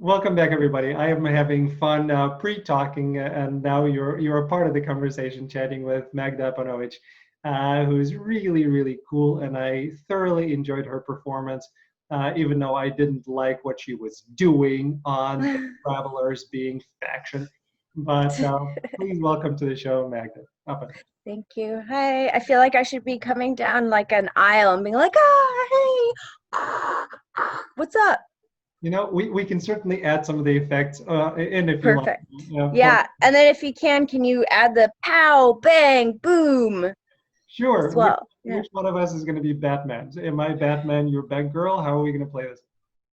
Welcome back, everybody. I am having fun pre-talking, and now you're a part of the conversation, chatting with Magda Apanowicz, who's really, really cool, and I thoroughly enjoyed her performance, even though I didn't like what she was doing on the Travelers being faction. But please welcome to the show, Magda Apanowicz. Thank you. Hi. I feel like I should be coming down like an aisle and being like, hey, what's up? You know, we can certainly add some of the effects in if you want. Perfect. Yeah. And then if you can you add the pow, bang, boom Sure. as well? Which one of us is going to be Batman? Am I Batman? You're Batgirl? How are we going to play this?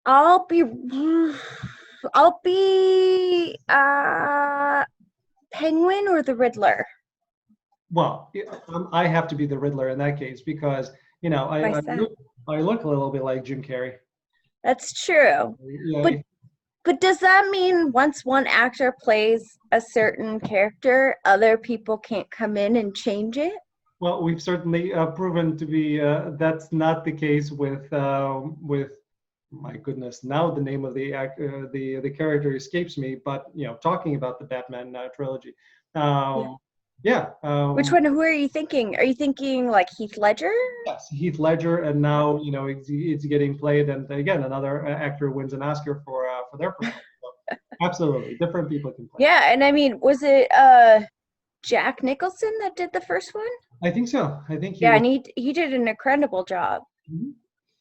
I'll be Penguin or the Riddler. Well, I have to be the Riddler in that case because, you know, I look a little bit like Jim Carrey. That's true. Yeah. But does that mean once one actor plays a certain character, other people can't come in and change it? Well, we've certainly proven to be that's not the case with my goodness, now the name of the the character escapes me, but you know, talking about the Batman trilogy. Which one? Who are you thinking? Are you thinking like Heath Ledger? Yes, Heath Ledger, and now you know it's getting played, and again another actor wins an Oscar for their performance. So, absolutely, different people can play. Yeah, and I mean, was it Jack Nicholson that did the first one? I think so. I think and he did an incredible job. Mm-hmm.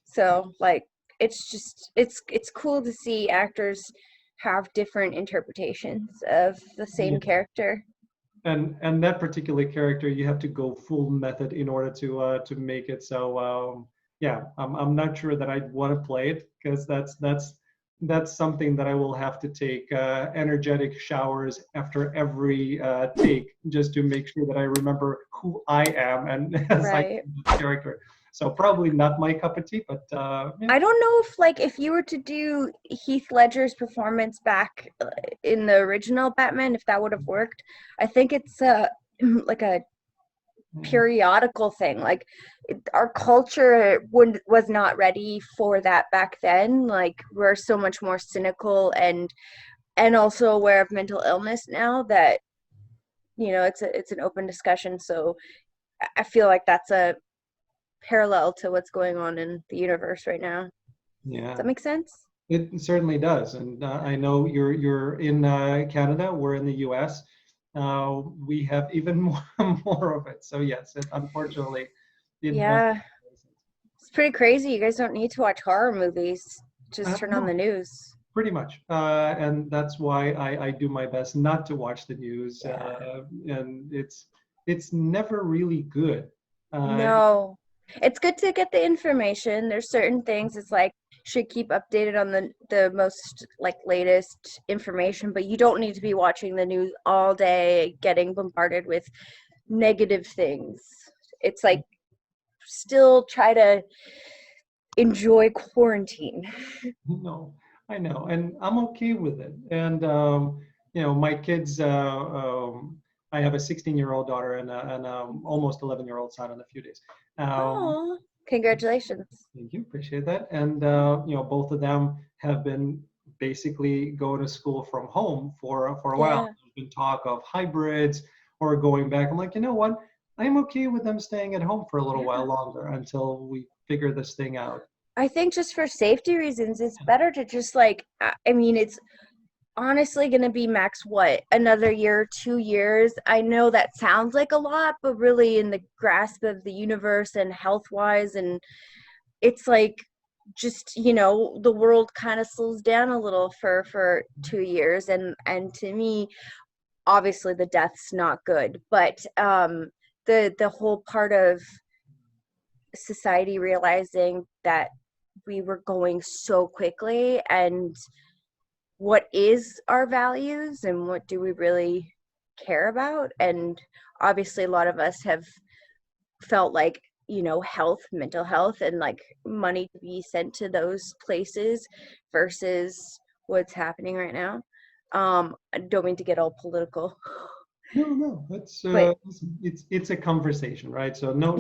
So like, it's cool to see actors have different interpretations of the same character. And that particular character, you have to go full method in order to make it. So yeah, I'm not sure that I'd want to play it because that's something that I will have to take energetic showers after every take just to make sure that I remember who I am and as right. I character. So probably not my cup of tea, but yeah. I don't know if you were to do Heath Ledger's performance back in the original Batman, if that would have worked. I think it's like a periodical thing. Like our culture was not ready for that back then. Like we're so much more cynical and also aware of mental illness now that, you know, it's an open discussion. So I feel like that's a parallel to what's going on in the universe right now. Yeah. Does that make sense? It certainly does. And I know you're in Canada, we're in the US. We have even more of it. So yes, unfortunately. Yeah. It's pretty crazy. You guys don't need to watch horror movies. Just turn on the news. Pretty much. And that's why I do my best not to watch the news. And it's never really good. No. It's good to get the information. There's certain things it's like should keep updated on the most like latest information, but you don't need to be watching the news all day, getting bombarded with negative things. It's like still try to enjoy quarantine. No, I know, and I'm okay with it. And you know, my kids. I have a 16-year-old daughter and an almost 11-year-old son in a few days. Oh, congratulations. Thank you, appreciate that. And you know, both of them have been basically going to school from home for a while. There's been talk of hybrids or going back. I'm like, you know what? I'm okay with them staying at home for a little while longer until we figure this thing out. I think just for safety reasons, it's better to just like, I mean, it's honestly going to be max another year, 2 years. I know that sounds like a lot, but really in the grasp of the universe and health wise, and it's like just, you know, the world kind of slows down a little for 2 years, and to me obviously the death's not good, but the whole part of society realizing that we were going so quickly and what is our values and what do we really care about. And obviously a lot of us have felt like, you know, mental health and like money to be sent to those places versus what's happening right now. I don't mean to get all political. No, that's it's a conversation, right? So no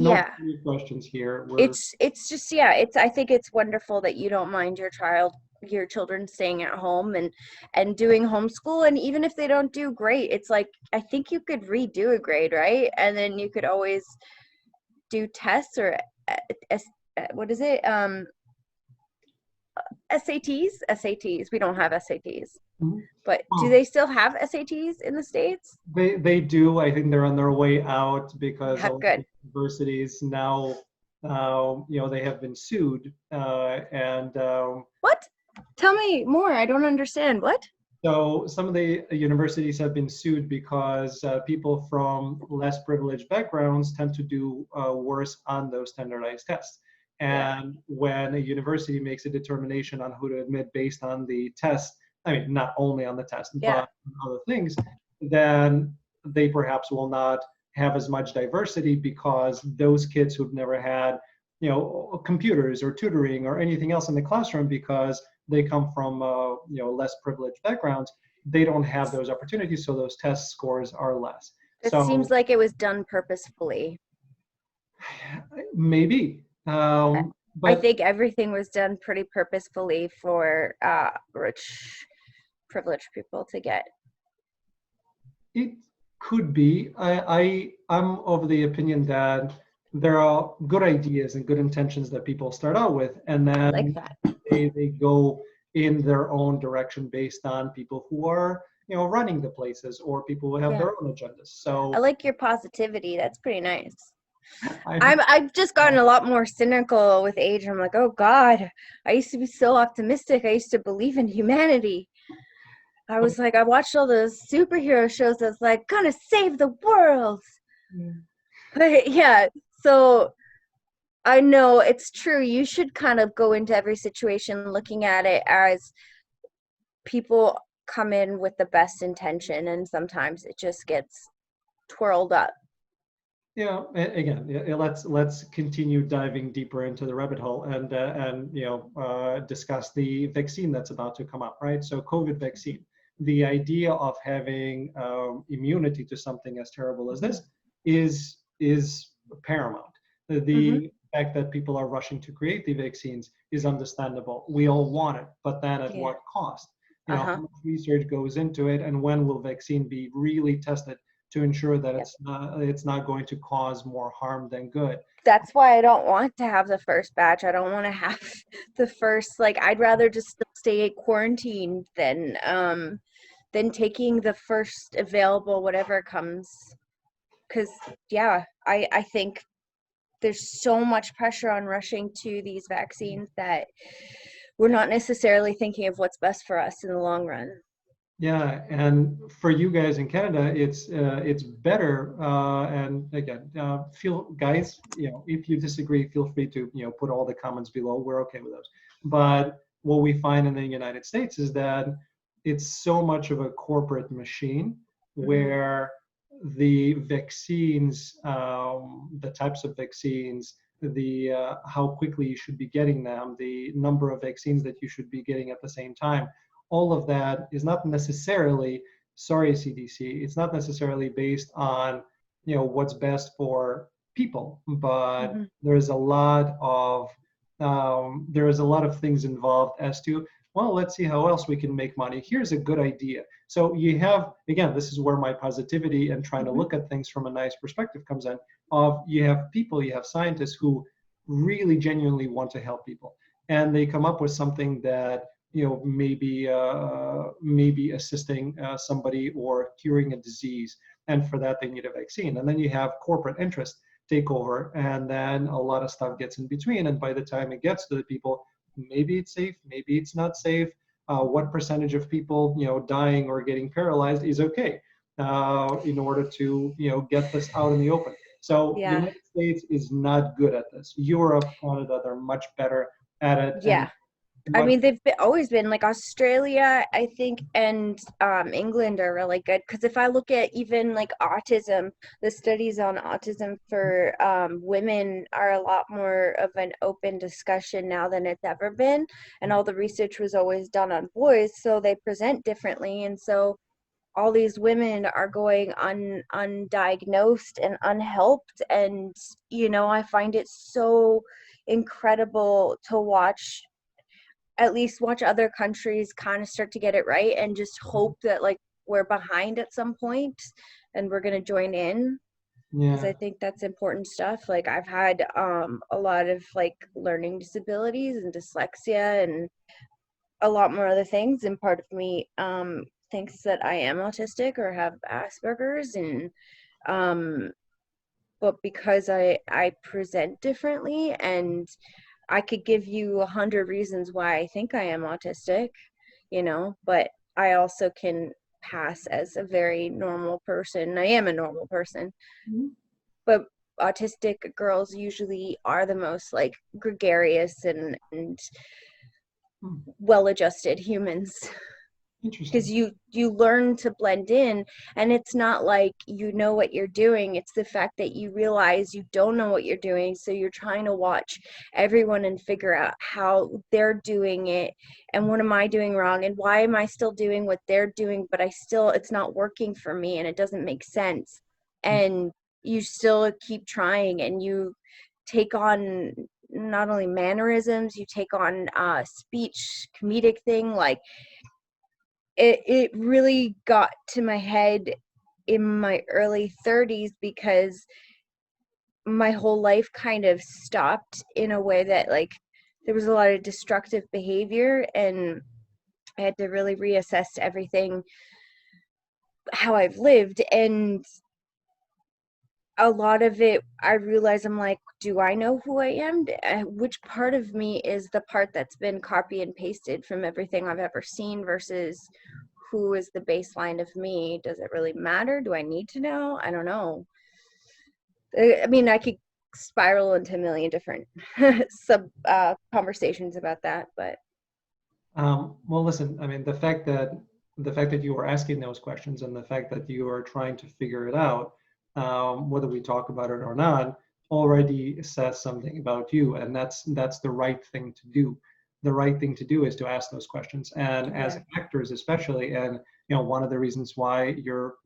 questions here. It's just I think it's wonderful that you don't mind your child your children staying at home and doing homeschool. And even if they don't do great, it's like, I think you could redo a grade, right? And then you could always do tests or uh, what is it? SATs. We don't have SATs, Mhm. but do Well, they still have SATs in the States? they do. I think they're on their way out because a Yeah, lot of good. universities now, they have been sued, and What? Tell me more. I don't understand. What? so some of the universities have been sued because people from less privileged backgrounds tend to do worse on those standardized tests. Yeah. And when a university makes a determination on who to admit based on the test, I mean, not only on the test, Yeah. but on other things, then they perhaps will not have as much diversity because those kids who've never had, computers or tutoring or anything else in the classroom because they come from less privileged backgrounds, they don't have those opportunities, so those test scores are less. It seems So like it was done purposefully. maybe, I but think everything was done pretty purposefully for rich, privileged people to get. it could be. I'm of the opinion that there are good ideas and good intentions that people start out with, and I like then that. they go in their own direction based on people who are running the places or people who have Yeah. their own agendas. I So like your positivity. That's pretty nice. I I've just gotten a lot more cynical with age. I'm like, oh God, I used to be so optimistic. I used to believe in humanity. I was like, I watched all those superhero shows that's like gonna save the world. But yeah, so I know it's true. You should kind of go into every situation looking at it as people come in with the best intention, and sometimes it just gets twirled up. Yeah, again, let's continue diving deeper into the rabbit hole and discuss the vaccine that's about to come up, right? So COVID vaccine, the idea of having immunity to something as terrible as this is paramount. Hmm. The fact that people are rushing to create the vaccines is understandable. We all want it, but then at Yeah. what cost? How Uh-huh. much research goes into it, and when will vaccine be really tested to ensure that Yep. it's not going to cause more harm than good. That's why I don't want to have the first batch. I don't want to have the first, like, I'd rather just stay quarantined than taking the first available whatever comes. Because yeah, I think there's so much pressure on rushing to these vaccines that we're not necessarily thinking of what's best for us in the long run. Yeah, and for you guys in Canada, it's better. And again, feel guys, if you disagree, feel free to put all the comments below. We're okay with those. But what we find in the United States is that it's so much of a corporate machine Hmm. where the vaccines, the types of vaccines, the how quickly you should be getting them, the number of vaccines that you should be getting at the same time, all of that is not necessarily, sorry CDC, it's not necessarily based on what's best for people, but Hmm. there is a lot of things involved as to, well, let's see how else we can make money. Here's a good idea. So you have, again, this is where my positivity and trying to Hmm. look at things from a nice perspective comes in. Of you have people, you have scientists who really genuinely want to help people, and they come up with something that maybe assisting somebody or curing a disease, and for that they need a vaccine. And then you have corporate interest take over, and then a lot of stuff gets in between, and by the time it gets to the people, maybe it's safe, maybe it's not safe. What percentage of people dying or getting paralyzed is okay in order to get this out in the open. So Yeah. United States is not good at this. Europe, Canada, they're much better at it, and Yeah. I much. mean, they've always been like Australia, I think, and England are really good. Because if I look at even like autism, the studies on autism for women are a lot more of an open discussion now than it's ever been. And all the research was always done on boys, so they present differently. And so all these women are going undiagnosed and unhelped. And, I find it so incredible to watch. at least watch other countries kind of start to get it right, and just hope that like we're behind at some point and we're going to join in, because Yeah. I think that's important stuff. Like I've had a lot of like learning disabilities and dyslexia and a lot more other things, and part of me thinks that I am autistic or have Asperger's, and um but because I present differently, and I could give you 100 reasons why I think I am autistic, but I also can pass as a very normal person. I am a normal person, Mhm. but autistic girls usually are the most like gregarious and Hmm. well-adjusted humans, because Interesting. you learn to blend in, and it's not like you know what you're doing. It's the fact that you realize you don't know what you're doing, so you're trying to watch everyone and figure out how they're doing it, and what am I doing wrong, and why am I still doing what they're doing, but it's not working for me, and it doesn't make sense. And you still keep trying, and you take on not only mannerisms, you take on speech, comedic thing. Like it really got to my head in my early 30s, because my whole life kind of stopped in a way that like there was a lot of destructive behavior, and I had to really reassess everything, how I've lived. And a lot of it, I realize, I'm like, do I know who I am? Which part of me is the part that's been copy and pasted from everything I've ever seen, versus who is the baseline of me? Does it really matter? Do I need to know? I don't know. I mean, I could spiral into a million different sub conversations about that, but Well, listen, I mean, the fact that you are asking those questions and the fact that you are trying to figure it out, whether we talk about it or not, already says something about you, and that's the right thing to do. The right thing to do is to ask those questions, and as yeah. actors, especially, and one of the reasons why you're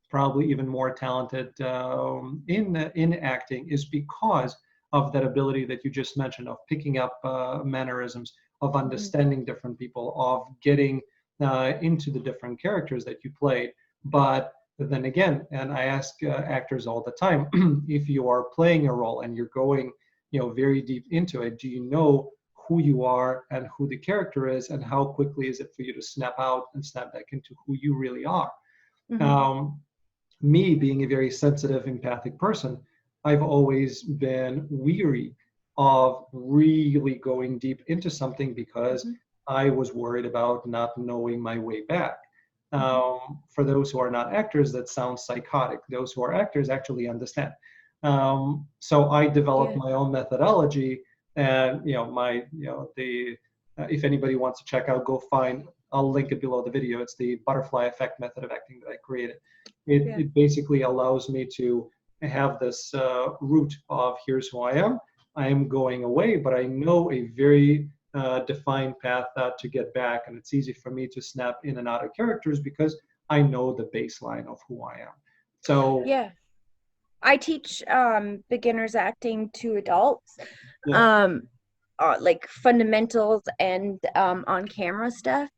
probably even more talented in acting is because of that ability that you just mentioned of picking up mannerisms, of Hmm. understanding different people, of getting into the different characters that you played. But then again, and I ask actors all the time, if you are playing a role and you're going, very deep into it, do you know who you are and who the character is, and how quickly is it for you to snap out and snap back into who you really are? Hmm. Um, Me being a very sensitive, empathic person, I've always been weary of really going deep into something because Hmm. I was worried about not knowing my way back. Hmm. For those who are not actors, that sounds psychotic. Those who are actors actually understand. So I developed Yeah. my own methodology, and if anybody wants to check out, go find. I'll link it below the video. It's the butterfly effect method of acting that I created. it, Yeah. it basically allows me to have this route of here's who I am. I am going away, but I know a very defined path to get back, and it's easy for me to snap in and out of characters because I know the baseline of who I am. So Yeah. I teach beginners acting to adults, yeah. um, like fundamentals and on camera stuff.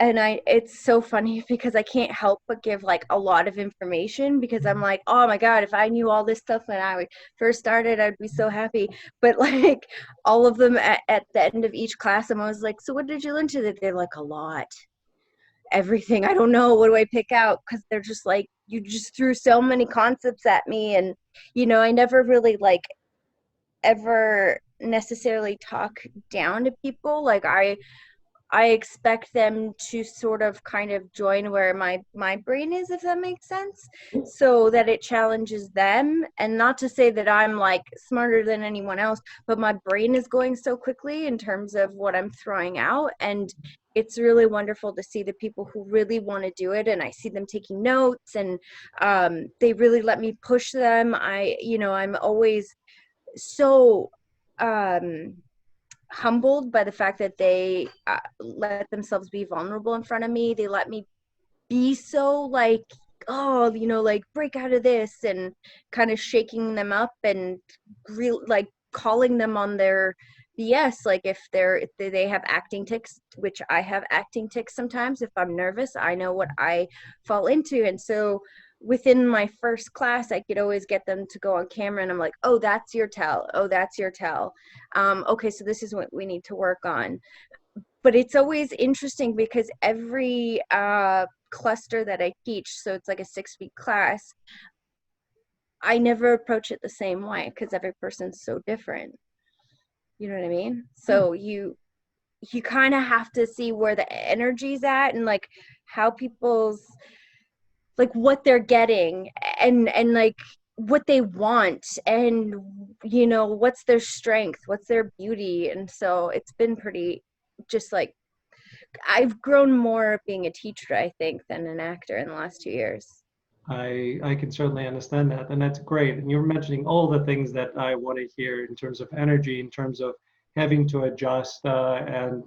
And it's so funny because I can't help but give like a lot of information, because I'm like, oh my God, if I knew all this stuff when I first started, I'd be so happy. But like all of them at the end of each class, I'm always like, so what did you learn today? They're like, a lot, everything. I don't know. What do I pick out? Because they're just like, you just threw so many concepts at me. And, I never really like ever necessarily talk down to people. Like I expect them to sort of kind of join where my brain is, if that makes sense, so that it challenges them. And not to say that I'm like smarter than anyone else, but my brain is going so quickly in terms of what I'm throwing out. And it's really wonderful to see the people who really want to do it, and I see them taking notes, and they really let me push them. I'm always so um humbled by the fact that they let themselves be vulnerable in front of me. They let me be so like, oh, like break out of this, and kind of shaking them up, and real like calling them on their yes, like if they have acting tics, which I have acting tics sometimes. If I'm nervous, I know what I fall into. And so within my first class, I could always get them to go on camera, and I'm like, oh, that's your tell. Oh, that's your tell. Okay, so this is what we need to work on. But it's always interesting because every cluster that I teach, so it's like a 6-week class, I never approach it the same way because every person's so different. You know what I mean? Yeah. So you kind of have to see where the energy's at, and like how people's, like what they're getting, and like what they want, and what's their strength, what's their beauty. And so it's been pretty, just like, I've grown more being a teacher, I think, than an actor in the last 2 years. I can certainly understand that, and that's great. And you're mentioning all the things that I want to hear in terms of energy, in terms of having to adjust, and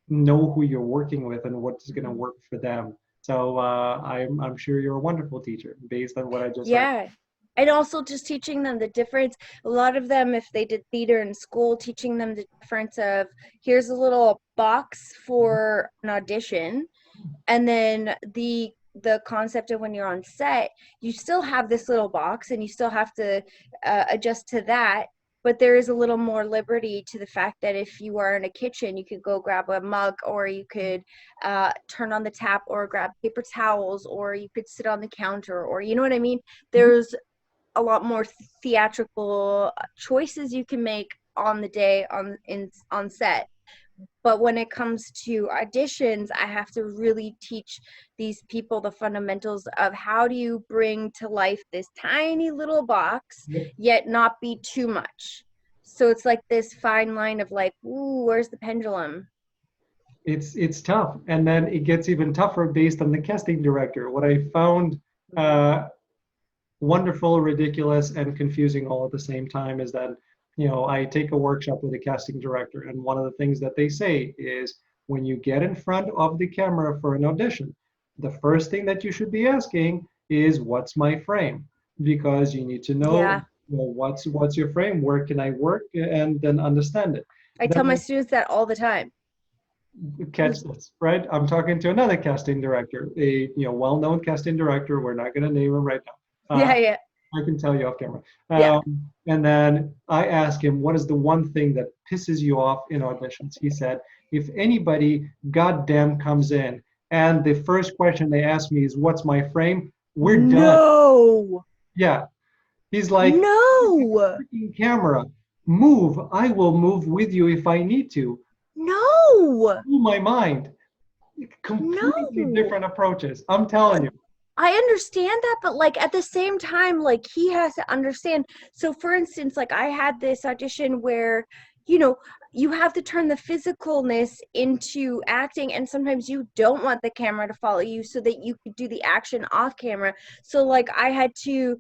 know who you're working with and what's going to work for them. So I'm sure you're a wonderful teacher based on what I just heard. Yeah. And also just teaching them the difference. A lot of them, if they did theater in school, teaching them the difference of, here's a little box for an audition, and then the concept of when you're on set, you still have this little box and you still have to adjust to that, but there is a little more liberty to the fact that if you are in a kitchen, you could go grab a mug, or you could turn on the tap, or grab paper towels, or you could sit on the counter, or you know what I mean. There's a lot more theatrical choices you can make on the day, on set. But when it comes to auditions, I have to really teach these people the fundamentals of how do you bring to life this tiny little box, Yep. yet not be too much. So it's like this fine line of like, ooh, where's the pendulum? It's tough, and then it gets even tougher based on the casting director. What I found uh, wonderful, ridiculous, and confusing all at the same time is that, I take a workshop with a casting director, and one of the things that they say is when you get in front of the camera for an audition, the first thing that you should be asking is, what's my frame? Because you need to know, Yeah. what's your frame, where can I work, and then understand it. I tell my Then students that all the time. catch this, right? I'm talking to another casting director, a well-known casting director. We're not going to name him right now. Yeah, yeah, I can tell you off camera. yeah. And then I asked him, what is the one thing that pisses you off in auditions? He said, if anybody goddamn comes in and the first question they ask me is, what's my frame? We're done. No, Yeah. He's like, no, freaking camera, move. I will move with you if I need to. no, Blew my mind. Completely no. different approaches. I'm telling you. I understand that, but like at the same time, like he has to understand. So for instance, like I had this audition where, you know, you have to turn the physicalness into acting, and sometimes you don't want the camera to follow you so that you could do the action off camera. So like I had to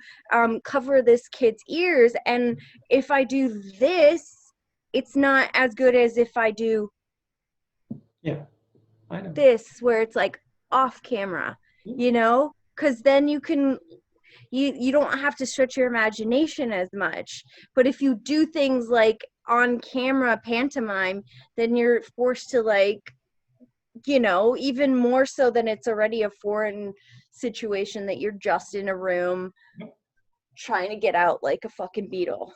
cover this kid's ears, and if I do this, it's not as good as if I do Yeah, I know. this, where it's like off camera, because then you don't have to stretch your imagination as much. But if you do things like on camera pantomime, then you're forced to like, even more so than it's already a foreign situation that you're just in a room trying to get out like a fucking beetle.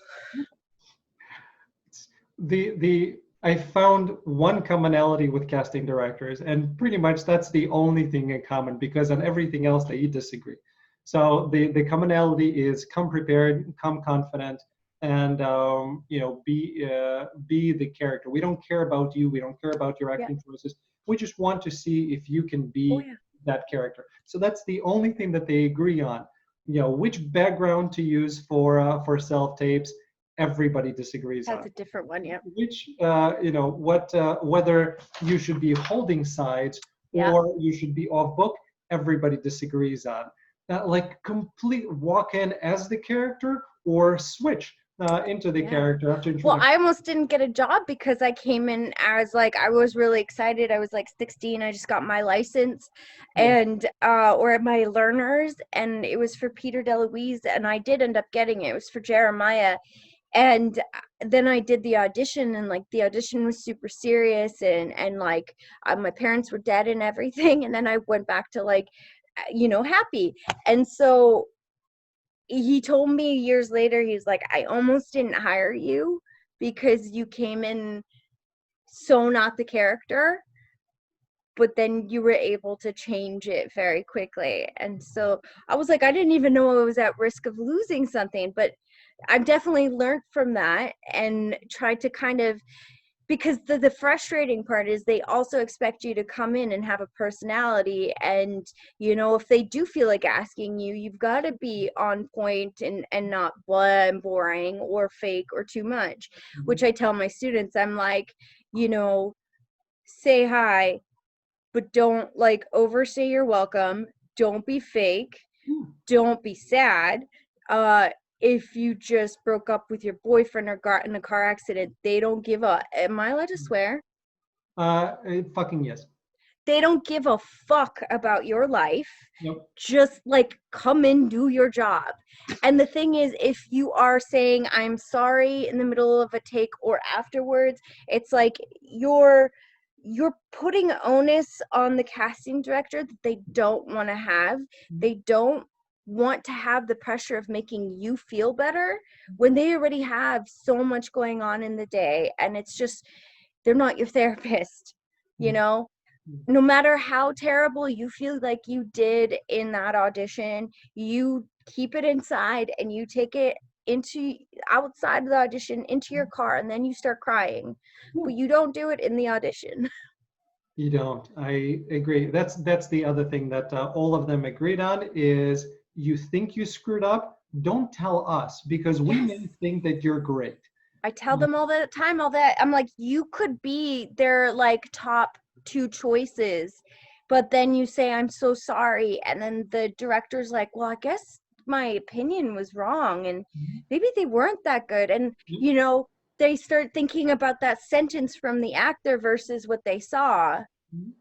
The I found one commonality with casting directors, and pretty much that's the only thing in common, because on everything else they disagree. So the commonality is come prepared, come confident, and be the character. We don't care about you. We don't care about your Yeah. acting choices. We just want to see if you can Oh be yeah. that character. So that's the only thing that they agree on. Which background to use for self tapes, everybody disagrees That's on. a different one. Yeah. Which what whether you should be holding sides Yeah. or you should be off book, everybody disagrees on. Like complete walk in as the character or switch into the Yeah. character after Well, introduction. I almost didn't get a job because I came in as like, I was really excited. I was like 16. I just got my license Yeah. and or my learners, and it was for Peter DeLuise, and I did end up getting it. It was for Jeremiah. And then I did the audition, and like the audition was super serious, and like my parents were dead and everything, and then I went back to like happy. And so he told me years later, he's like, I almost didn't hire you because you came in so not the character, but then you were able to change it very quickly. And so I was like, I didn't even know I was at risk of losing something, but I've definitely learned from that and tried to kind of, because the frustrating part is they also expect you to come in and have a personality, and if they do feel like asking you, you've got to be on point and not blah and boring or fake or too much. Which I tell my students, I'm like, say hi, but don't like overstay your welcome, don't be fake, don't be sad. If you just broke up with your boyfriend or got in a car accident, they don't give a, am I allowed to swear? Fucking yes. They don't give a fuck about your life. Nope. Just like come in, do your job. And the thing is, if you are saying I'm sorry in the middle of a take or afterwards, it's like you're putting onus on the casting director that they don't want to have. They don't want to have the pressure of making you feel better when they already have so much going on in the day, and it's just, they're not your therapist. No matter how terrible you feel like you did in that audition, you keep it inside and you take it into outside of the audition into your car, and then you start crying. But you don't do it in the audition. You don't. I agree. That's the other thing that all of them agreed on is, you think you screwed up, don't tell us, because we may think that you're great. I tell them all the time, all that. I'm like, you could be their like top 2 choices, but then you say, I'm so sorry. And then the director's like, well, I guess my opinion was wrong. And maybe they weren't that good. And, they start thinking about that sentence from the actor versus what they saw.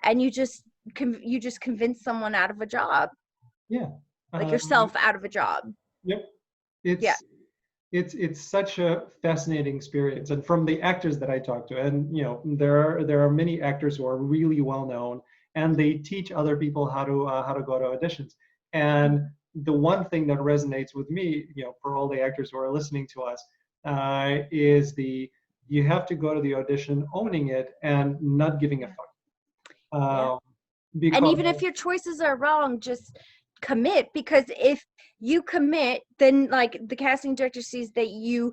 And you just convince someone out of a job. Yeah. Like yourself out of a job. Yep. It's such a fascinating experience. And from the actors that I talk to, and there are many actors who are really well known, and they teach other people how to go to auditions. And the one thing that resonates with me, for all the actors who are listening to us, is you have to go to the audition owning it and not giving a fuck. And even if your choices are wrong, just commit, because if you commit, then like the casting director sees that you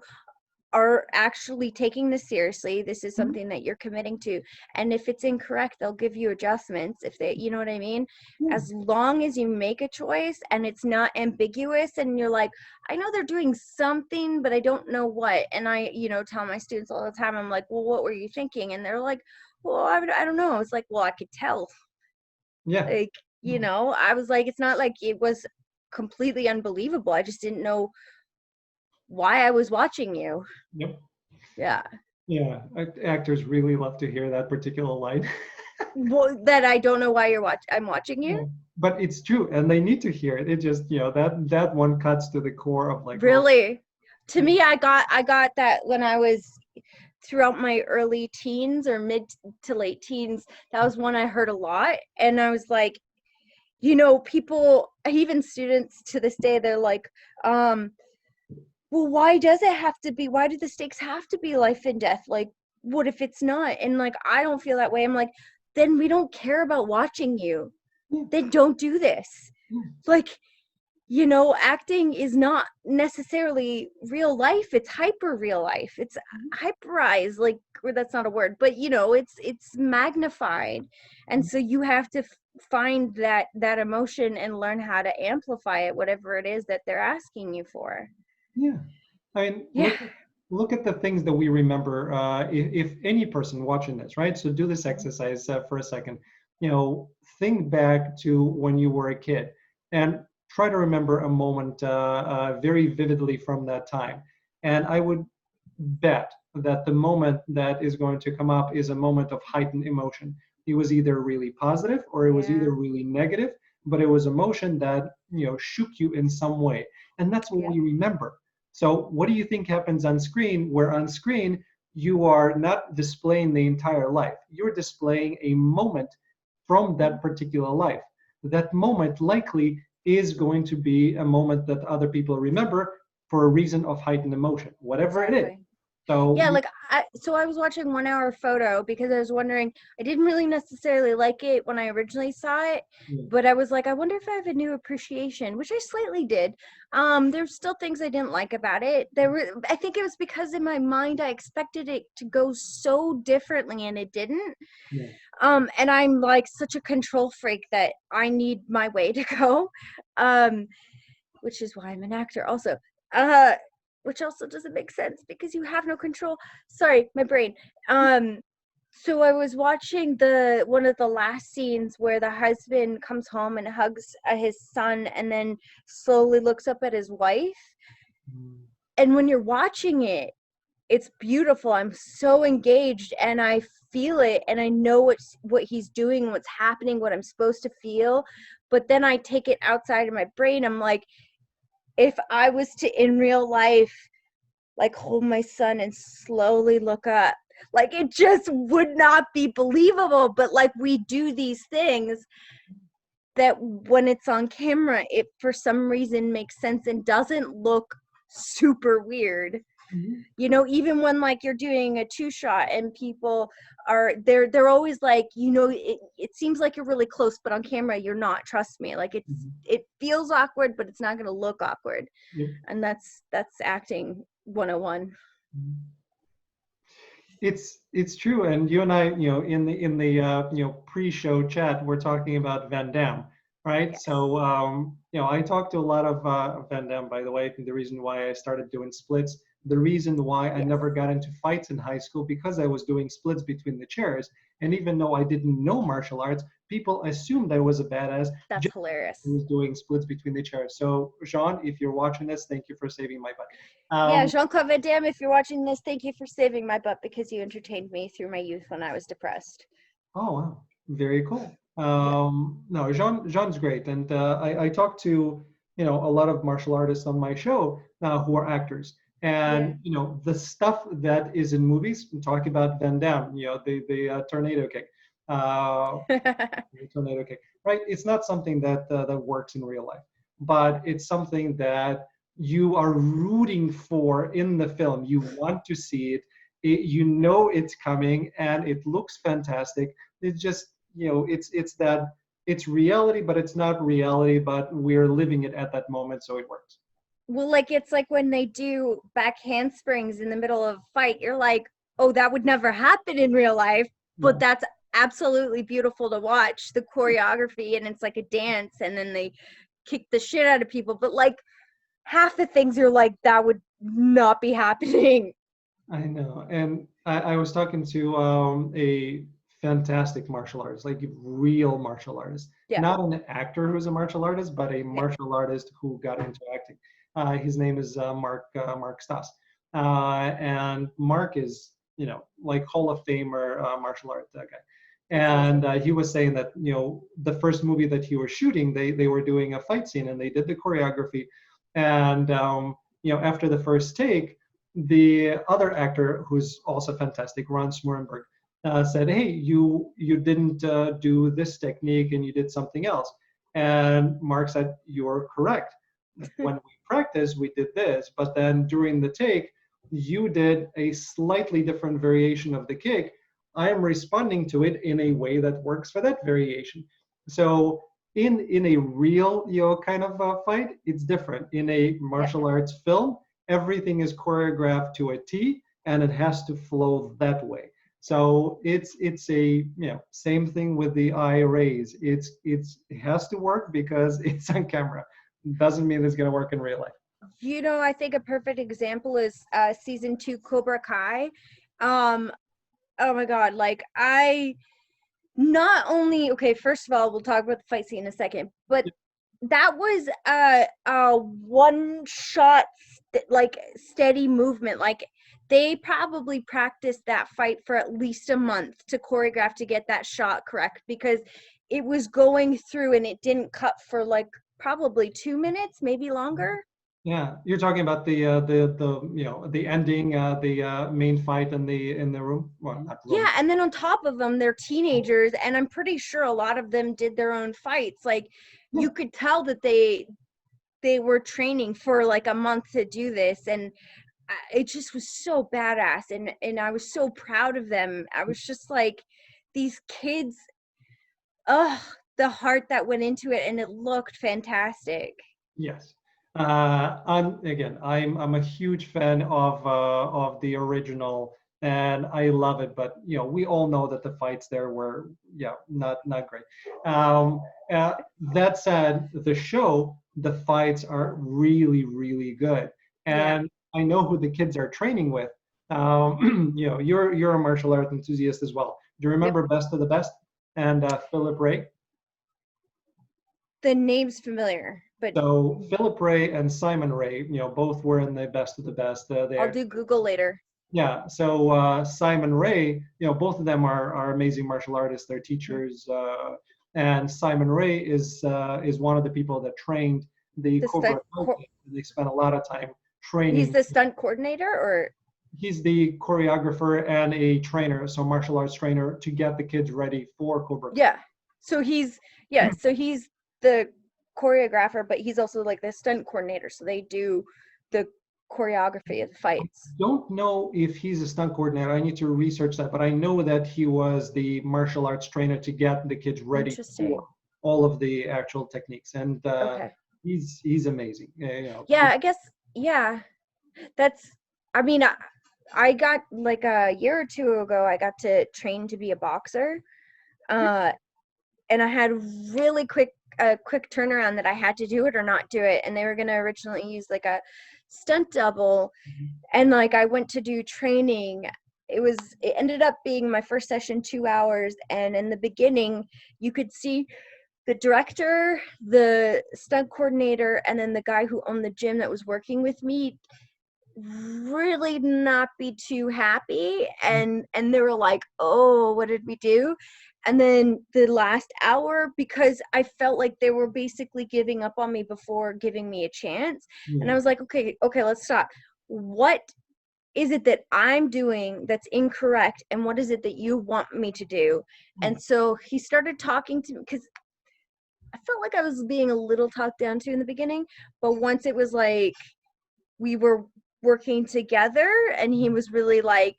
are actually taking this seriously. This is something that you're committing to. And if it's incorrect, they'll give you adjustments if they, you know what I mean? As long as you make a choice and it's not ambiguous and you're like, I know they're doing something, but I don't know what. And I, tell my students all the time, I'm like, well, what were you thinking? And they're like, well, I don't know. It's like, well, I could tell. Yeah. Like, I was like, it's not like it was completely unbelievable. I just didn't know why I was watching you. Yep. Yeah. Yeah. Actors really love to hear that particular line. Well, that I don't know why I'm watching you. Yeah. But it's true, and they need to hear it. It just, that one cuts to the core of like. Really, to me, I got that when I was throughout my early teens or mid to late teens. That was one I heard a lot, and I was like, people, even students to this day, they're like, well, why do the stakes have to be life and death? Like, what if it's not? And like, I don't feel that way. I'm like, then we don't care about watching you. Then don't do this. Like, acting is not necessarily real life. It's hyper real life. It's hyperized, like, or that's not a word, but it's magnified. And so you have to find that emotion and learn how to amplify it, whatever it is that they're asking you for. Yeah. I mean, look at the things that we remember. If any person watching this, right? So do this exercise for a second. Think back to when you were a kid and try to remember a moment very vividly from that time. And I would bet that the moment that is going to come up is a moment of heightened emotion. It was either really positive or it was either really negative, but it was emotion that shook you in some way. And that's what we remember. So what do you think happens on screen, where on screen you are not displaying the entire life, you're displaying a moment from that particular life. That moment likely is going to be a moment that other people remember for a reason of heightened emotion, whatever it is. Exactly. So Yeah, like I was watching 1 Hour Photo because I was wondering, I didn't really necessarily like it when I originally saw it, yeah, but I was like, I wonder if I have a new appreciation, which I slightly did. There's still things I didn't like about it. I think it was because in my mind I expected it to go so differently and it didn't. yeah. And I'm like such a control freak that I need my way to go. Um, which is why I'm an actor also. Uh, which also doesn't make sense because you have no control. Sorry, my brain. Um, so I was watching the one of the last scenes where the husband comes home and hugs his son and then slowly looks up at his wife. Mm, And when you're watching it, it's beautiful. I'm so engaged and I feel it and I know what he's doing, what's happening, what I'm supposed to feel. But then I take it outside of my brain. I'm like, if I was to in real life like hold my son and slowly look up, like it just would not be believable. But like we do these things that when it's on camera, it for some reason makes sense and doesn't look super weird. mhm. You know, even when like you're doing a two shot and people are they're always like, you know, it seems like you're really close, but on camera you're not, trust me. Like Mhm. it feels awkward, but it's not going to look awkward. Yep. And that's acting 101. Mhm. It's true, and you and I, in the pre-show chat, we're talking about Van Damme, right? Yes. So I talked to a lot of Van Damme, by the way. The reason why I started doing splits, the reason why I Yes. never got into fights in high school, because I was doing splits between the chairs, and even though I didn't know martial arts, people assumed I was a badass That's just hilarious. because I was doing splits between the chairs. So Jean, if you're watching this, thank you for saving my butt. Yeah, Um, Jean-Claude Van Damme, if you're watching this, thank you for saving my butt because you entertained me through my youth when I was depressed. Oh wow, very cool. Yeah. No, Jean's great, and I talked to a lot of martial artists on my show who are actors, Yeah. and the stuff that is in movies. Talk about Van Damme, the tornado kick, uh, the tornado kick, right? It's not something that works in real life, but it's something that you are rooting for in the film. You want to see it. You know it's coming, and it looks fantastic. It's just it's that it's reality, but it's not reality. But we're living it at that moment, so it works. Well, like it's like when they do back handsprings in the middle of a fight, you're like, oh, that would never happen in real life, but No, that's absolutely beautiful to watch the choreography and it's like a dance and then they kick the shit out of people. But like half the things you're like, that would not be happening. I know. And I was talking to a fantastic martial artist, like a real martial artist, Yeah. not an actor who's a martial artist, but a Yeah. martial artist who got into acting. His name is Mark Stas, and Mark is like Hall of Famer martial art guy. That's And awesome. he was saying that the first movie that he was shooting, they were doing a fight scene and they did the choreography, and after the first take the other actor, who's also fantastic, Ron Smurenberg, said, "Hey, you didn't do this technique and you did something else." And Mark said, "You're correct. When we practiced, we did this, but then during the take, you did a slightly different variation of the kick. I am responding to it in a way that works for that variation." So in a real kind of fight, it's different. In a Yeah. martial arts film, everything is choreographed to a T and it has to flow that way. So it's a same thing with the eye raise. It has to work because it's on camera. Doesn't mean it's gonna work in real life. You know, I think a perfect example is season 2 Cobra Kai. Um, oh my God, like I not only okay, first of all, we'll talk about the fight scene in a second, but that was a one shot like steady movement. Like they probably practiced that fight for at least a month to choreograph to get that shot correct because it was going through and it didn't cut for like probably 2 minutes, maybe longer. Yeah, you're talking about the ending, the main fight in the room. Well, not room. Yeah, and then on top of them, they're teenagers, and I'm pretty sure a lot of them did their own fights. Like, Yeah. you could tell that they were training for like a month to do this, and it just was so badass, and I was so proud of them. I was just like, these kids, oh, the heart that went into it, and it looked fantastic. Yes. I'm a huge fan of the original, and I love it. But we all know that the fights there were, yeah, not great. Um, uh, that said, the show, the fights are really really good, Yeah. and I know who the kids are training with. You're a martial arts enthusiast as well. Do you Yep. remember Best of the Best and Philip Ray? The name's familiar, but So Philip Ray and Simon Ray, both were in the Best of the Best I'll there. do Google later. Yeah. So Simon Ray, both of them are amazing martial artists. They're teachers, and Simon Ray is one of the people that trained the The Cobra stunt, Kai team. They spent a lot of time he's training. the stunt coordinator, or He's the choreographer and a trainer, so martial arts trainer to get the kids ready for Cobra Kai. yeah. So he's so he's the choreographer, but he's also like the stunt coordinator. So they do the choreography of the fights. Don't know if he's a stunt coordinator. I need to research that, but I know that he was the martial arts trainer to get the kids ready for Interesting. all of the actual techniques, and Okay. he's amazing. Yeah, I guess, yeah. That's, I mean, I got like a year or two ago, I got to train to be a boxer. Uh, and I had really quick turnaround that I had to do it or not do it. And they were going to originally use like a stunt double. And like I went to do training. It ended up being my first session 2 hours. And in the beginning, you could see the director, the stunt coordinator, and then the guy who owned the gym that was working with me really not be too happy, and they were like, oh, what did we do? And then the last hour, because I felt like they were basically giving up on me before giving me a chance, and I Yeah. was like, okay, let's stop. What is it that I'm doing that's incorrect, and what is it that you want me to do? And so he started talking to me, because I felt like I was being a little talked down to in the beginning, but once it was like we were working together and he was really like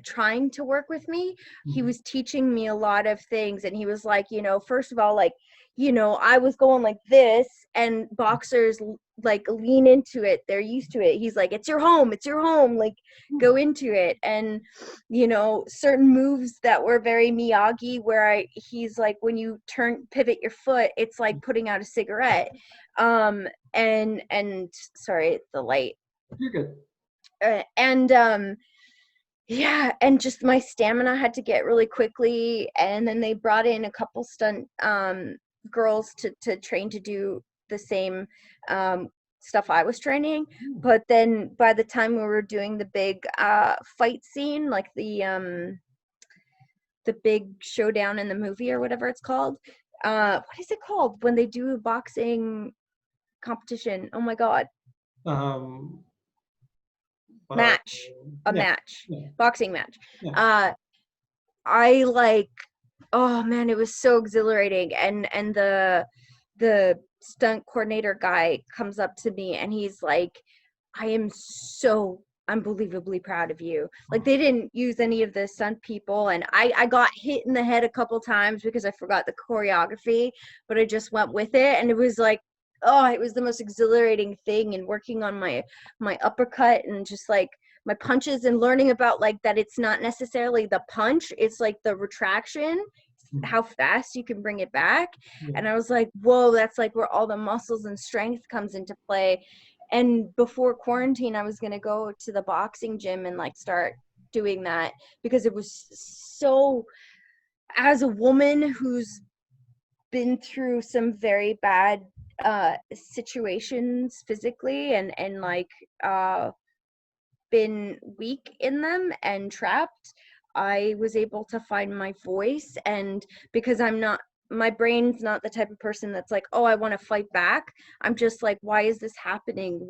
trying to work with me, he was teaching me a lot of things, and he was like, first of all, like, I was going like this, and boxers like lean into it, they're used to it. He's like, it's your home, like go into it. And certain moves that were very Miyagi, where he's like, when you pivot your foot, it's like putting out a cigarette. And sorry, the light. You're good. And yeah, and just my stamina had to get really quickly, and then they brought in a couple stunt girls to train to do the same stuff I was training. But then by the time we were doing the big fight scene, like the big showdown in the movie or whatever it's called, what is it called when they do a boxing competition? Oh my god. Um, uh, Match. A yeah, match. yeah, Boxing match. yeah. I like, oh man, it was so exhilarating. And the stunt coordinator guy comes up to me and he's like, I am so unbelievably proud of you. Like, they didn't use any of the stunt people, and I got hit in the head a couple times because I forgot the choreography, but I just went with it, and it was like, oh, it was the most exhilarating thing. And working on my uppercut and just like my punches, and learning about like that it's not necessarily the punch, it's like the retraction, how fast you can bring it back. Yeah. And I was like, whoa, that's like where all the muscles and strength comes into play. And before quarantine, I was going to go to the boxing gym and like start doing that, because it was so, as a woman who's been through some very bad situations physically, and like been weak in them and trapped, I was able to find my voice. And because I'm not my brain's not the type of person that's like, oh, I want to fight back. I'm just like, why is this happening?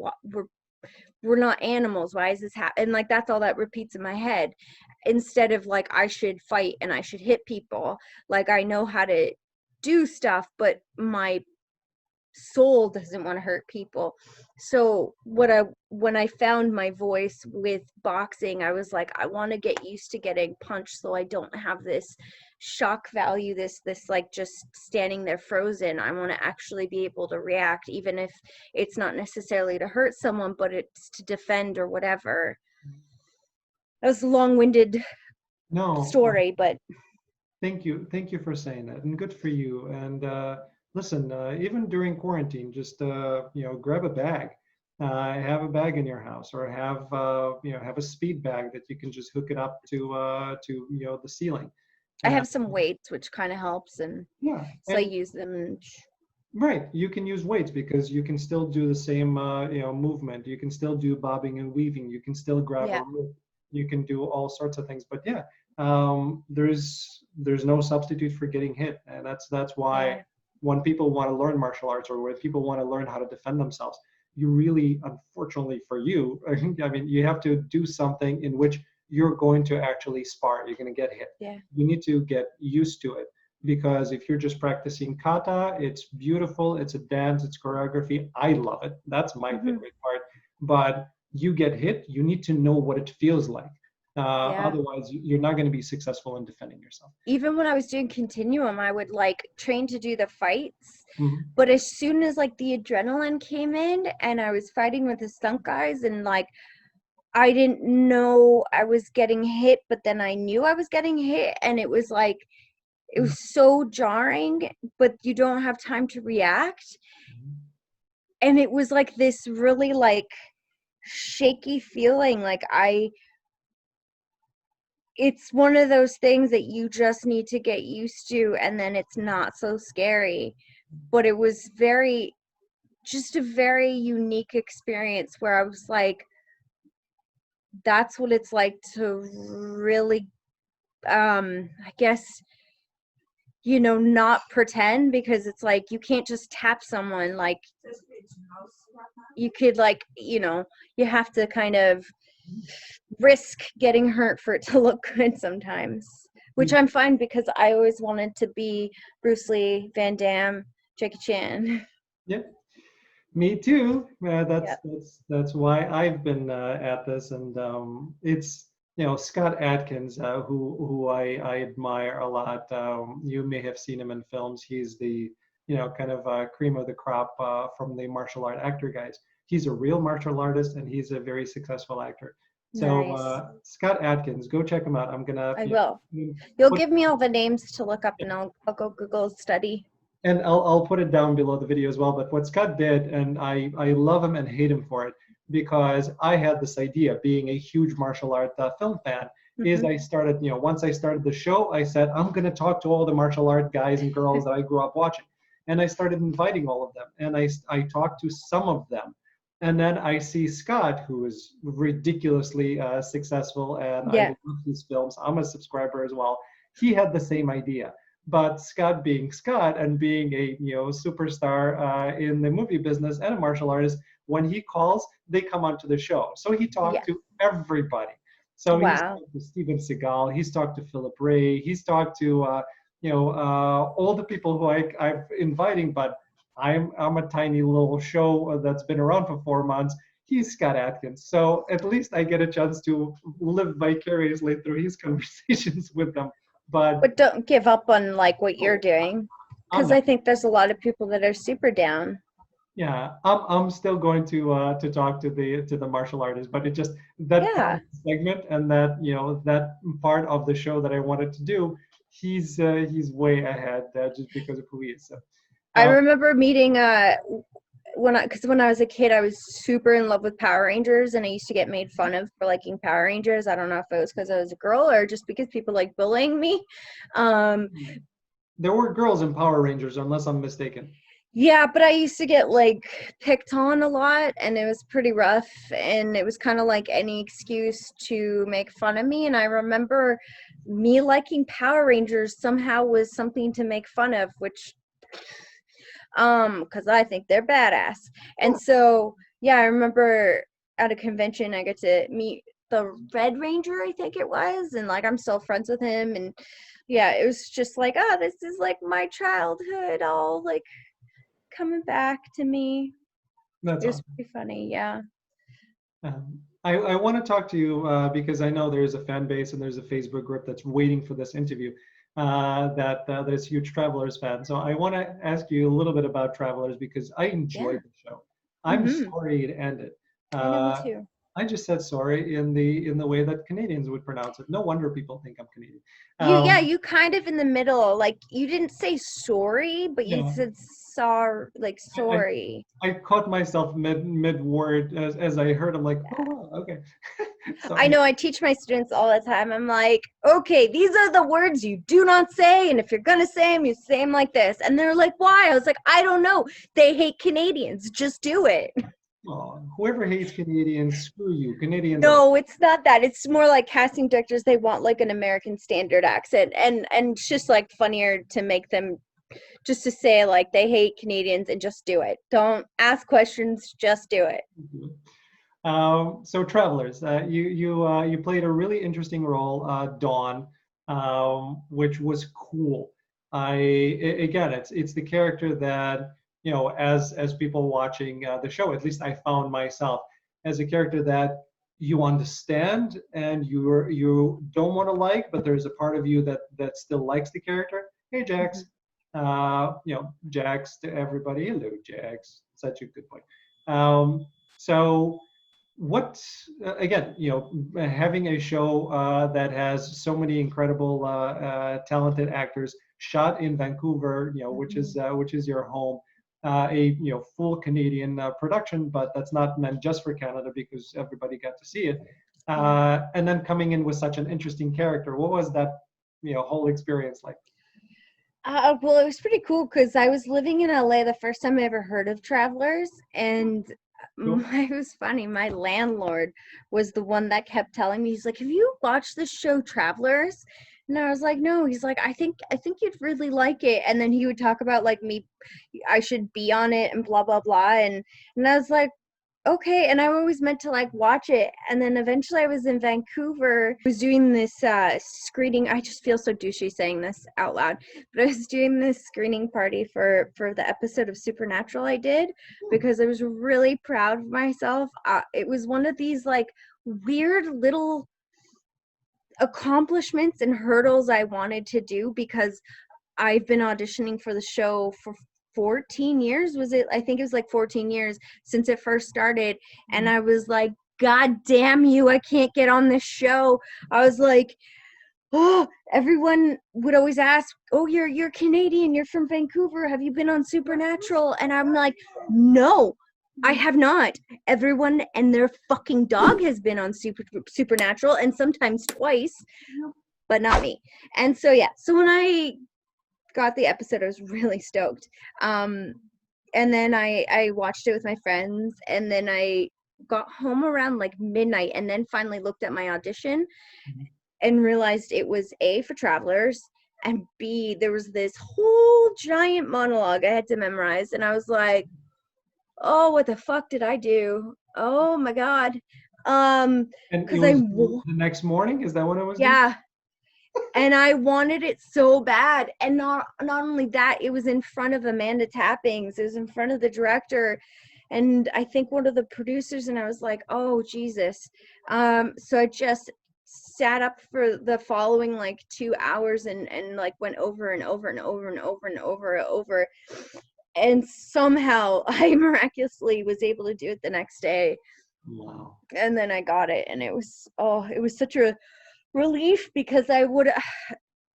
We're not animals. Why is this happening? And like, that's all that repeats in my head, instead of like, I should fight and I should hit people. Like, I know how to do stuff, but my soul doesn't want to hurt people. So when I found my voice with boxing, I was like, I want to get used to getting punched so I don't have this shock value, this like just standing there frozen. I want to actually be able to react, even if it's not necessarily to hurt someone, but it's to defend or whatever. That was a long-winded story, but thank you for saying that, and good for you. And listen, even during quarantine, just grab a bag, have a bag in your house, or have have a speed bag that you can just hook it up to the ceiling. I have some weights, which kind of helps, and yeah, so I use them. And right, you can use weights because you can still do the same movement. You can still do bobbing and weaving. You can still grab a rope. You can do all sorts of things. But yeah, there's no substitute for getting hit, and that's why when people want to learn martial arts, or when people want to learn how to defend themselves, you really, unfortunately for you, I mean, you have to do something in which you're going to actually spar. You're going to get hit. Yeah. You need to get used to it, because if you're just practicing kata, it's beautiful. It's a dance. It's choreography. I love it. That's my favorite part. But you get hit, you need to know what it feels like. Otherwise, you're not going to be successful in defending yourself. Even when I was doing Continuum, I would like train to do the fights. But as soon as like the adrenaline came in and I was fighting with the stunt guys, and like I didn't know I was getting hit, but then I knew I was getting hit, and it was like, it was so jarring, but you don't have time to react. And it was like this really like shaky feeling. Like it's one of those things that you just need to get used to, and then it's not so scary. But it was just a very unique experience where I was like, that's what it's like to really, I guess, not pretend, because it's like, you can't just tap someone. Like, you could like, you have to kind of risk getting hurt for it to look good sometimes, which I'm fine, because I always wanted to be Bruce Lee, Van Damme, Jackie Chan. Yeah, me too. That's why I've been at this, and it's Scott Adkins, who I admire a lot. You may have seen him in films. He's the kind of cream of the crop from the martial art actor guys. He's a real martial artist, and he's a very successful actor. So Nice. Scott Adkins, go check him out. I will. You'll give me all the names to look up, and I'll go Google study. And I'll put it down below the video as well. But what Scott did, and I love him and hate him for it, because I had this idea, being a huge martial art film fan, is I started, once I started the show, I said, I'm going to talk to all the martial art guys and girls that I grew up watching. And I started inviting all of them. And I talked to some of them. And then I see Scott, who is ridiculously successful, and I love his films. I'm a subscriber as well. He had the same idea. But Scott, being Scott and being a superstar in the movie business and a martial artist, when he calls, they come onto the show. So he talked to everybody. So he's talked to Steven Seagal, he's talked to Philip Ray, he's talked to all the people who I'm inviting. But I'm a tiny little show that's been around for 4 months. He's Scott Adkins, so at least I get a chance to live vicariously through his conversations with them. But don't give up on like what you're doing, because I think there's a lot of people that are super down. Yeah, I'm still going to talk to the martial artists, but it just that segment and that that part of the show that I wanted to do, he's way ahead just because of who he is. So, I remember meeting when I was a kid, I was super in love with Power Rangers, and I used to get made fun of for liking Power Rangers. I don't know if it was because I was a girl or just because people like bullying me. There were girls in Power Rangers, unless I'm mistaken. Yeah, but I used to get like picked on a lot and it was pretty rough and it was kind of like any excuse to make fun of me and I remember me liking Power Rangers somehow was something to make fun of, which because I think they're badass. And so yeah, I remember at a convention I got to meet the Red Ranger, I think it was, and like I'm still friends with him and yeah, it was just like, oh, this is like my childhood all like coming back to me. That's It was awesome. pretty funny, yeah. I want to talk to you because I know there's a fan base and there's a Facebook group that's waiting for this interview that there's huge Travelers fans. So I want to ask you a little bit about Travelers because I Yeah. enjoyed the show. I'm Mm-hmm. sorry it ended. I know, me Uh, too. I just said sorry in the way that Canadians would pronounce it. No wonder people think I'm Canadian. Yeah, Um, you kind of in the middle, like you didn't say sorry, but you yeah, said like I, sorry. I caught myself mid word as I heard. I'm like, oh wow, okay. So I know I teach my students all the time. I'm like, okay, these are the words you do not say, and if you're gonna say them, you say them like this. And they're like, why? I was like, I don't know. They hate Canadians. Just do it. whoever hates Canadians, screw you. Canadians are No, it's not that. It's more like casting directors, they want like an American standard accent. And it's just like funnier to make them just to say like they hate Canadians and just do it. Don't ask questions, just do it. awful. So Travelers, you played a really interesting role, Dawn, which was cool. Again, it's the character that as people watching the show, at least I found myself as a character that you understand and you don't want to like, but there's a part of you that still likes the character. Hey, Jax, Mhm. Jax to everybody. Hello, Jax. Such a good point. So what again having a show that has so many incredible talented actors shot in Vancouver, Mhm. which is your home, a full Canadian production, but that's not meant just for Canada because everybody got to see it, Yeah. and then coming in with such an interesting character. What was that whole experience like? Well, it was pretty cool because I was living in LA the first time I ever heard of Travelers, and Cool. it was funny. My landlord was the one that kept telling me, he's like, "Have you watched the show Travelers?" And I was like, "No." He's like, "I think you'd really like it." And then he would talk about like me, I should be on it and blah blah blah, and I was like, okay. And I always meant to like watch it, and then eventually I was in Vancouver, I was doing this screening. I just feel so douchey saying this out loud, but I was doing this screening party for the episode of Supernatural I did, Hmm. because I was really proud of myself. It was one of these like weird little accomplishments and hurdles I wanted to do, because I've been auditioning for the show for 14 years. Was it? I think it was like 14 years since it first started. And I was like, God damn you, I can't get on this show. I was like, oh, everyone would always ask, oh, you're Canadian, you're from Vancouver. Have you been on Supernatural? And I'm like, no. I have not. Everyone and their fucking dog has been on Supernatural, and sometimes twice, but not me. And so yeah, so when I got the episode, I was really stoked. Um, and then I watched it with my friends, and then I got home around like midnight, and then finally looked at my audition and realized it was A for Travelers, and B there was this whole giant monologue I had to memorize, and I was like, oh, what the fuck did I do? Oh my god. And it Because was the next morning. Is that when it was due? yeah, and I wanted it so bad. And not only that, it was in front of Amanda Tappings. It was in front of the director, and I think one of the producers. And I was like, oh Jesus. So I just sat up for the following like 2 hours and like went over and over and over and over and over and over. And somehow I miraculously was able to do it the next day. Wow. And then I got it, and it was such a relief, because I would,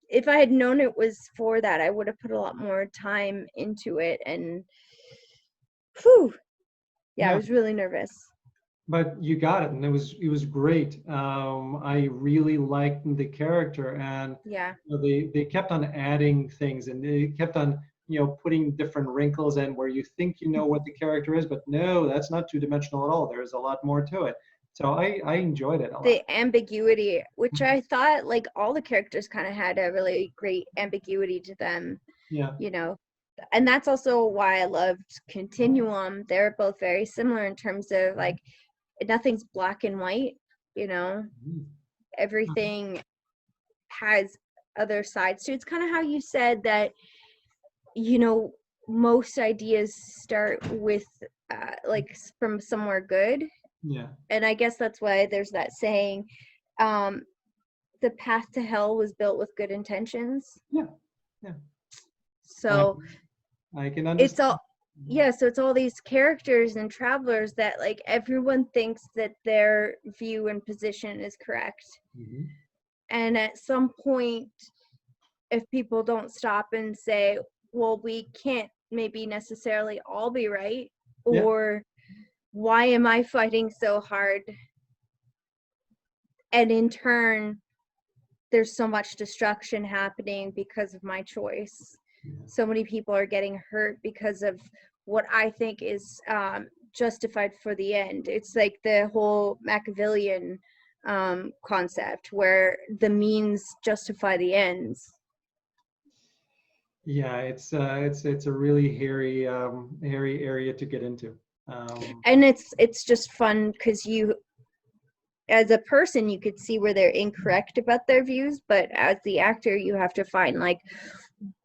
if I had known it was for that, I would have put a lot more time into it. And whew, yeah, I Yeah. was really nervous. But you got it, and it was great. I really liked the character, and Yeah. they kept on adding things, and they kept on putting different wrinkles in where you think you know what the character is, but no, that's not two-dimensional at all. There's a lot more to it. So I enjoyed it a lot. The ambiguity, which I thought like all the characters kind of had a really great ambiguity to them, Yeah. And that's also why I loved Continuum. They're both very similar in terms of like nothing's black and white, Mhm. everything has other sides to it. It's kind of how you said that, most ideas start with like from somewhere good. Yeah. And I guess that's why there's that saying, the path to hell was built with good intentions. Yeah. Yeah. So I can it's understand. all, yeah, so it's all these characters and travelers that like everyone thinks that their view and position is correct. Mm-hmm. And at some point, if people don't stop and say, well, we can't maybe necessarily all be right, Yeah. or why am I fighting so hard? And in turn, there's so much destruction happening because of my choice. So many people are getting hurt because of what I think is justified for the end. It's like the whole Machiavellian concept where the means justify the ends. Yeah, it's a really hairy area to get into. And it's just fun because you, as a person, you could see where they're incorrect about their views, but as the actor, you have to find like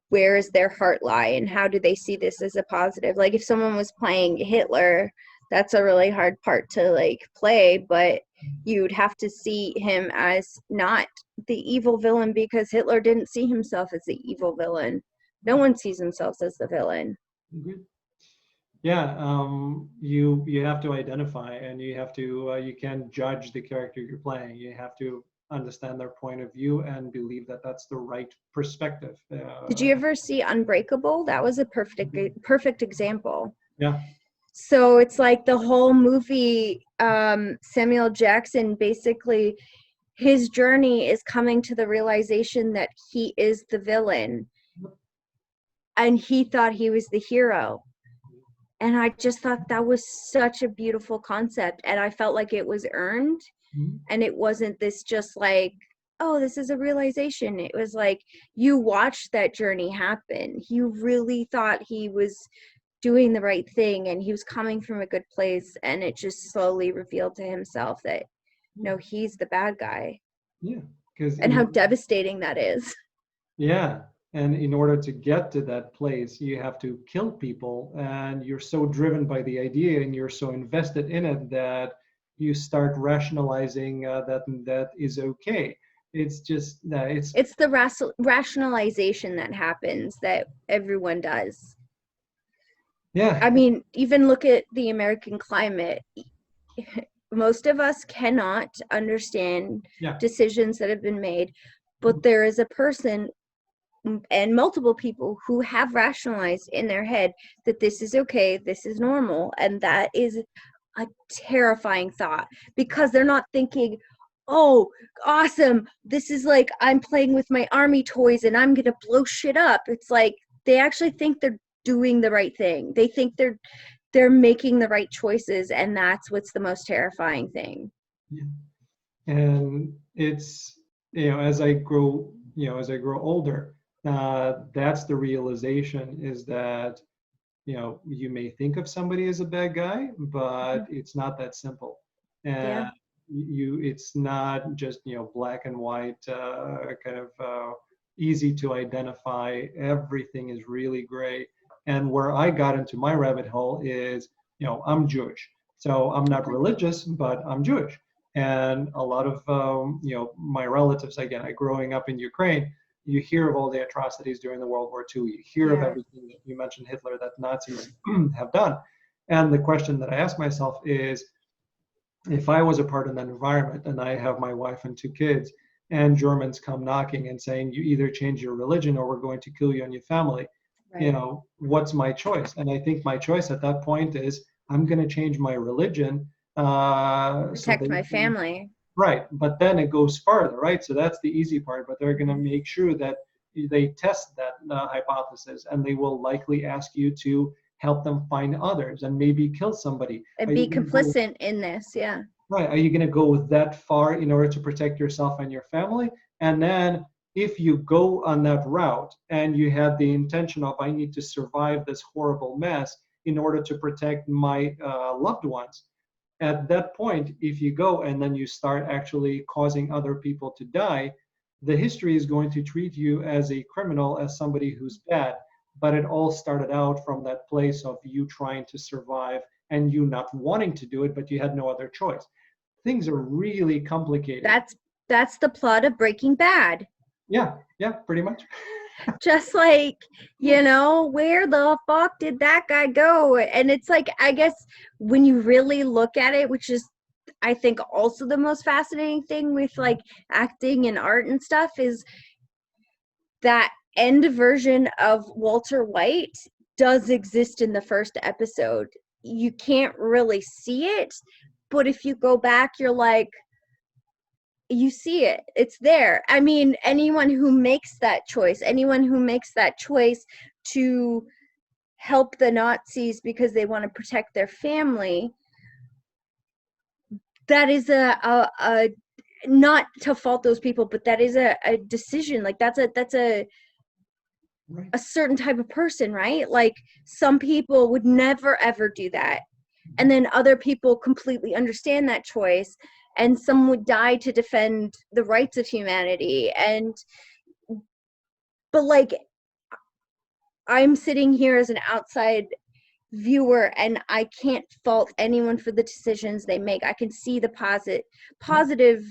where is their heart lie and how do they see this as a positive. Like if someone was playing Hitler, that's a really hard part to like play, but you'd have to see him as not the evil villain because Hitler didn't see himself as the evil villain. No one sees themselves as the villain. Mm-hmm. Yeah, you have to identify, and you have to you can't judge the character you're playing. You have to understand their point of view and believe that that's the right perspective. Did you ever see Unbreakable? That was a perfect example. Yeah. So it's like the whole movie, Samuel Jackson, basically his journey is coming to the realization that he is the villain and he thought he was the hero. And I just thought that was such a beautiful concept, and I felt like it was earned. Mm-hmm. And it wasn't this just like, oh, this is a realization. It was like you watched that journey happen. You really thought he was doing the right thing and he was coming from a good place, and it just slowly revealed to himself that no, he's the bad guy. Yeah, because and how devastating that is. Yeah, and in order to get to that place, you have to kill people, and you're so driven by the idea and you're so invested in it that you start rationalizing that is okay. It's just that it's the rationalization that happens that everyone does. Yeah. I mean, even look at the American climate. Most of us cannot understand decisions that have been made, but there is a person and multiple people who have rationalized in their head that this is okay, this is normal, and that is a terrifying thought because they're not thinking, oh, awesome, this is like I'm playing with my army toys and I'm gonna blow shit up. It's like they actually think they're doing the right thing. They think they're making the right choices, and that's what's the most terrifying thing. Yeah. And it's, as I grow older, that's the realization, is that you may think of somebody as a bad guy, but it's not that simple. And it's not just black and white, kind of easy to identify. Everything is really gray. And where I got into my rabbit hole is, I'm Jewish, so I'm not religious, but I'm Jewish. And a lot of my relatives, again, growing up in Ukraine, you hear of all the atrocities during the World War II. You hear of everything that you mentioned, Hitler, that Nazis have done. And the question that I ask myself is, if I was a part of that environment and I have my wife and 2 kids, and Germans come knocking and saying, you either change your religion or we're going to kill you and your family, what's my choice? And I think my choice at that point is, I'm going to change my religion. Protect my family. Right. But then it goes farther, right? So that's the easy part. But they're going to make sure that they test that hypothesis, and they will likely ask you to help them find others and maybe kill somebody. And Are you be going to go complicit in this, yeah. right? Are you going to go that far in order to protect yourself and your family? And then if you go on that route and you have the intention of I need to survive this horrible mess in order to protect my loved ones, at that point, if you go and then you start actually causing other people to die, the history is going to treat you as a criminal, as somebody who's bad. But it all started out from that place of you trying to survive and you not wanting to do it, but you had no other choice. Things are really complicated. That's the plot of Breaking Bad. Yeah, pretty much. Just like, where the fuck did that guy go? And it's like, I guess when you really look at it, which is I think also the most fascinating thing with like acting and art and stuff, is that end version of Walter White does exist in the first episode. You can't really see it, but if you go back, you're like, you see it. It's there. I mean, anyone who makes that choice to help the Nazis because they want to protect their family, that is a not to fault those people, but that is a decision. Like that's a Right. a certain type of person, right? Like some people would never ever do that, and then other people completely understand that choice, and some would die to defend the rights of humanity. But like, I'm sitting here as an outside viewer and I can't fault anyone for the decisions they make. I can see the positive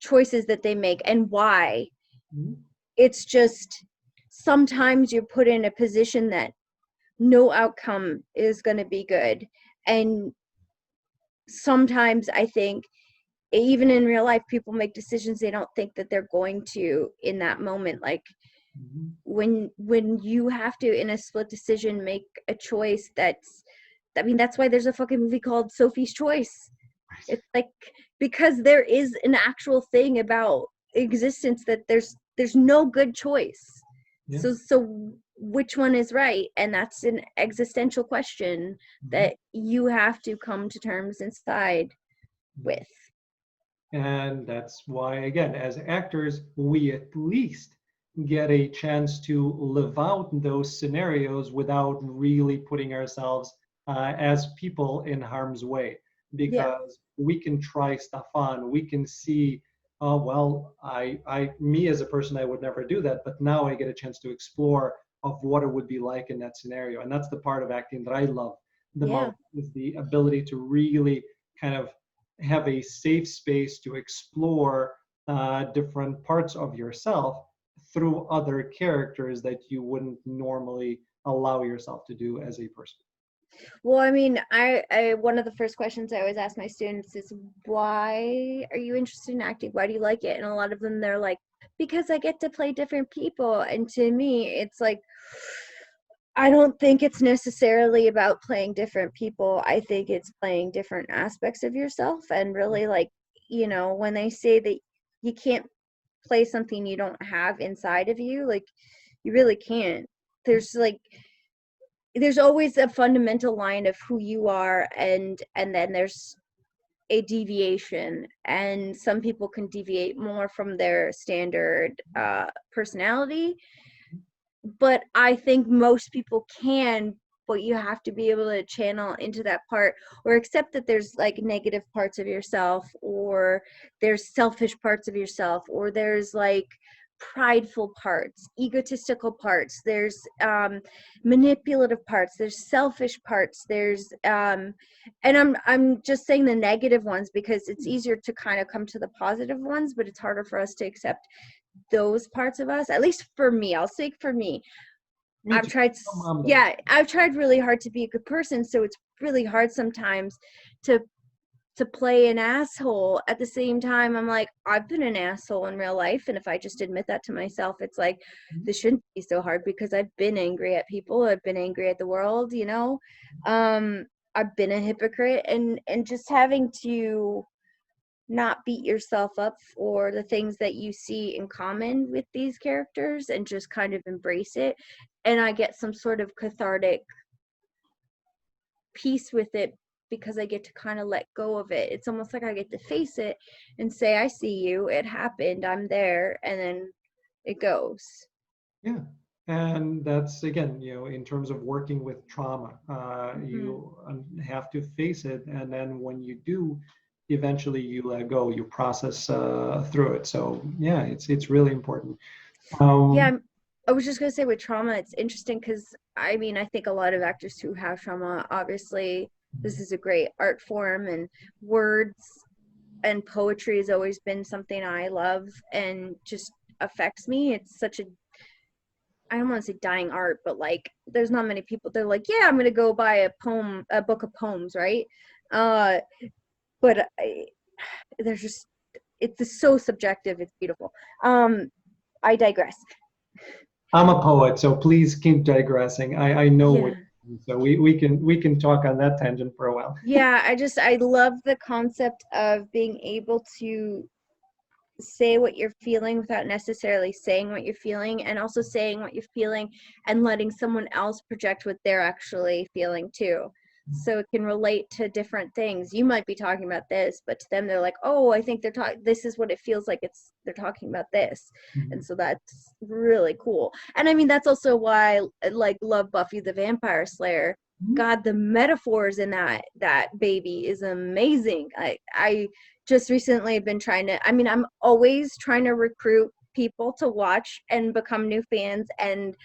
choices that they make and why. Mm-hmm. It's just sometimes you're put in a position that no outcome is going to be good. And sometimes I think even in real life, people make decisions they don't think that they're going to in that moment. Like Mm-hmm. when you have to, in a split decision, make a choice that's why there's a fucking movie called Sophie's Choice. Right. It's like, because there is an actual thing about existence that there's no good choice. Yeah. So which one is right? And that's an existential question that you have to come to terms inside with. And that's why, again, as actors, we at least get a chance to live out those scenarios without really putting ourselves as people in harm's way, because we can try stuff on. We can see, oh well, me as a person, I would never do that, but now I get a chance to explore of what it would be like in that scenario. And that's the part of acting that I love the most, is the ability to really kind of have a safe space to explore different parts of yourself through other characters that you wouldn't normally allow yourself to do as a person. Well, I mean, I one of the first questions I always ask my students is, why are you interested in acting? Why do you like it? And a lot of them, they're like, because I get to play different people. And to me, it's like, I don't think it's necessarily about playing different people. I think it's playing different aspects of yourself. And really, like, when they say that you can't play something you don't have inside of you, like, you really can't. There's always a fundamental line of who you are, and then there's a deviation, and some people can deviate more from their standard personality, but I think most people can. But you have to be able to channel into that part, or accept that there's like negative parts of yourself, or there's selfish parts of yourself, or there's like prideful parts, egotistical parts, there's manipulative parts, there's selfish parts, there's and I'm just saying the negative ones because it's easier to kind of come to the positive ones, but it's harder for us to accept those parts of us. At least for me, I'll speak for me. I've tried really hard to be a good person, so it's really hard sometimes to play an asshole. At the same time, I'm like, I've been an asshole in real life, and if I just admit that to myself, it's like, this shouldn't be so hard because I've been angry at people, I've been angry at the world, I've been a hypocrite, and just having to not beat yourself up for the things that you see in common with these characters and just kind of embrace it. And I get some sort of cathartic peace with it because I get to kind of let go of it. It's almost like I get to face it and say, I see you, it happened, I'm there, and then it goes. Yeah. And that's, again, in terms of working with trauma, you have to face it. And then when you do, eventually you let go, you process through it. So yeah, it's really important. Yeah, I was just gonna say with trauma, it's interesting because I mean, I think a lot of actors who have trauma, obviously, this is a great art form, and words and poetry has always been something I love and just affects me. It's such a, I don't want to say dying art, but like, there's not many people. They're like, yeah, I'm gonna go buy a book of poems, right? Uh, but there's just, it's so subjective. It's beautiful. I digress. I'm a poet, so please keep digressing. I know what, Yeah. so we can talk on that tangent for a while. Yeah, I love the concept of being able to say what you're feeling without necessarily saying what you're feeling, and also saying what you're feeling and letting someone else project what they're actually feeling too. So it can relate to different things. You might be talking about this, but to them they're like, "Oh, I think they're talking, this is what it feels like, it's they're talking about this." And so that's really cool. And I mean, that's also why I like love Buffy the Vampire Slayer. God, the metaphors in that baby is amazing. I just recently been trying to, I mean, I'm always trying to recruit people to watch and become new fans, and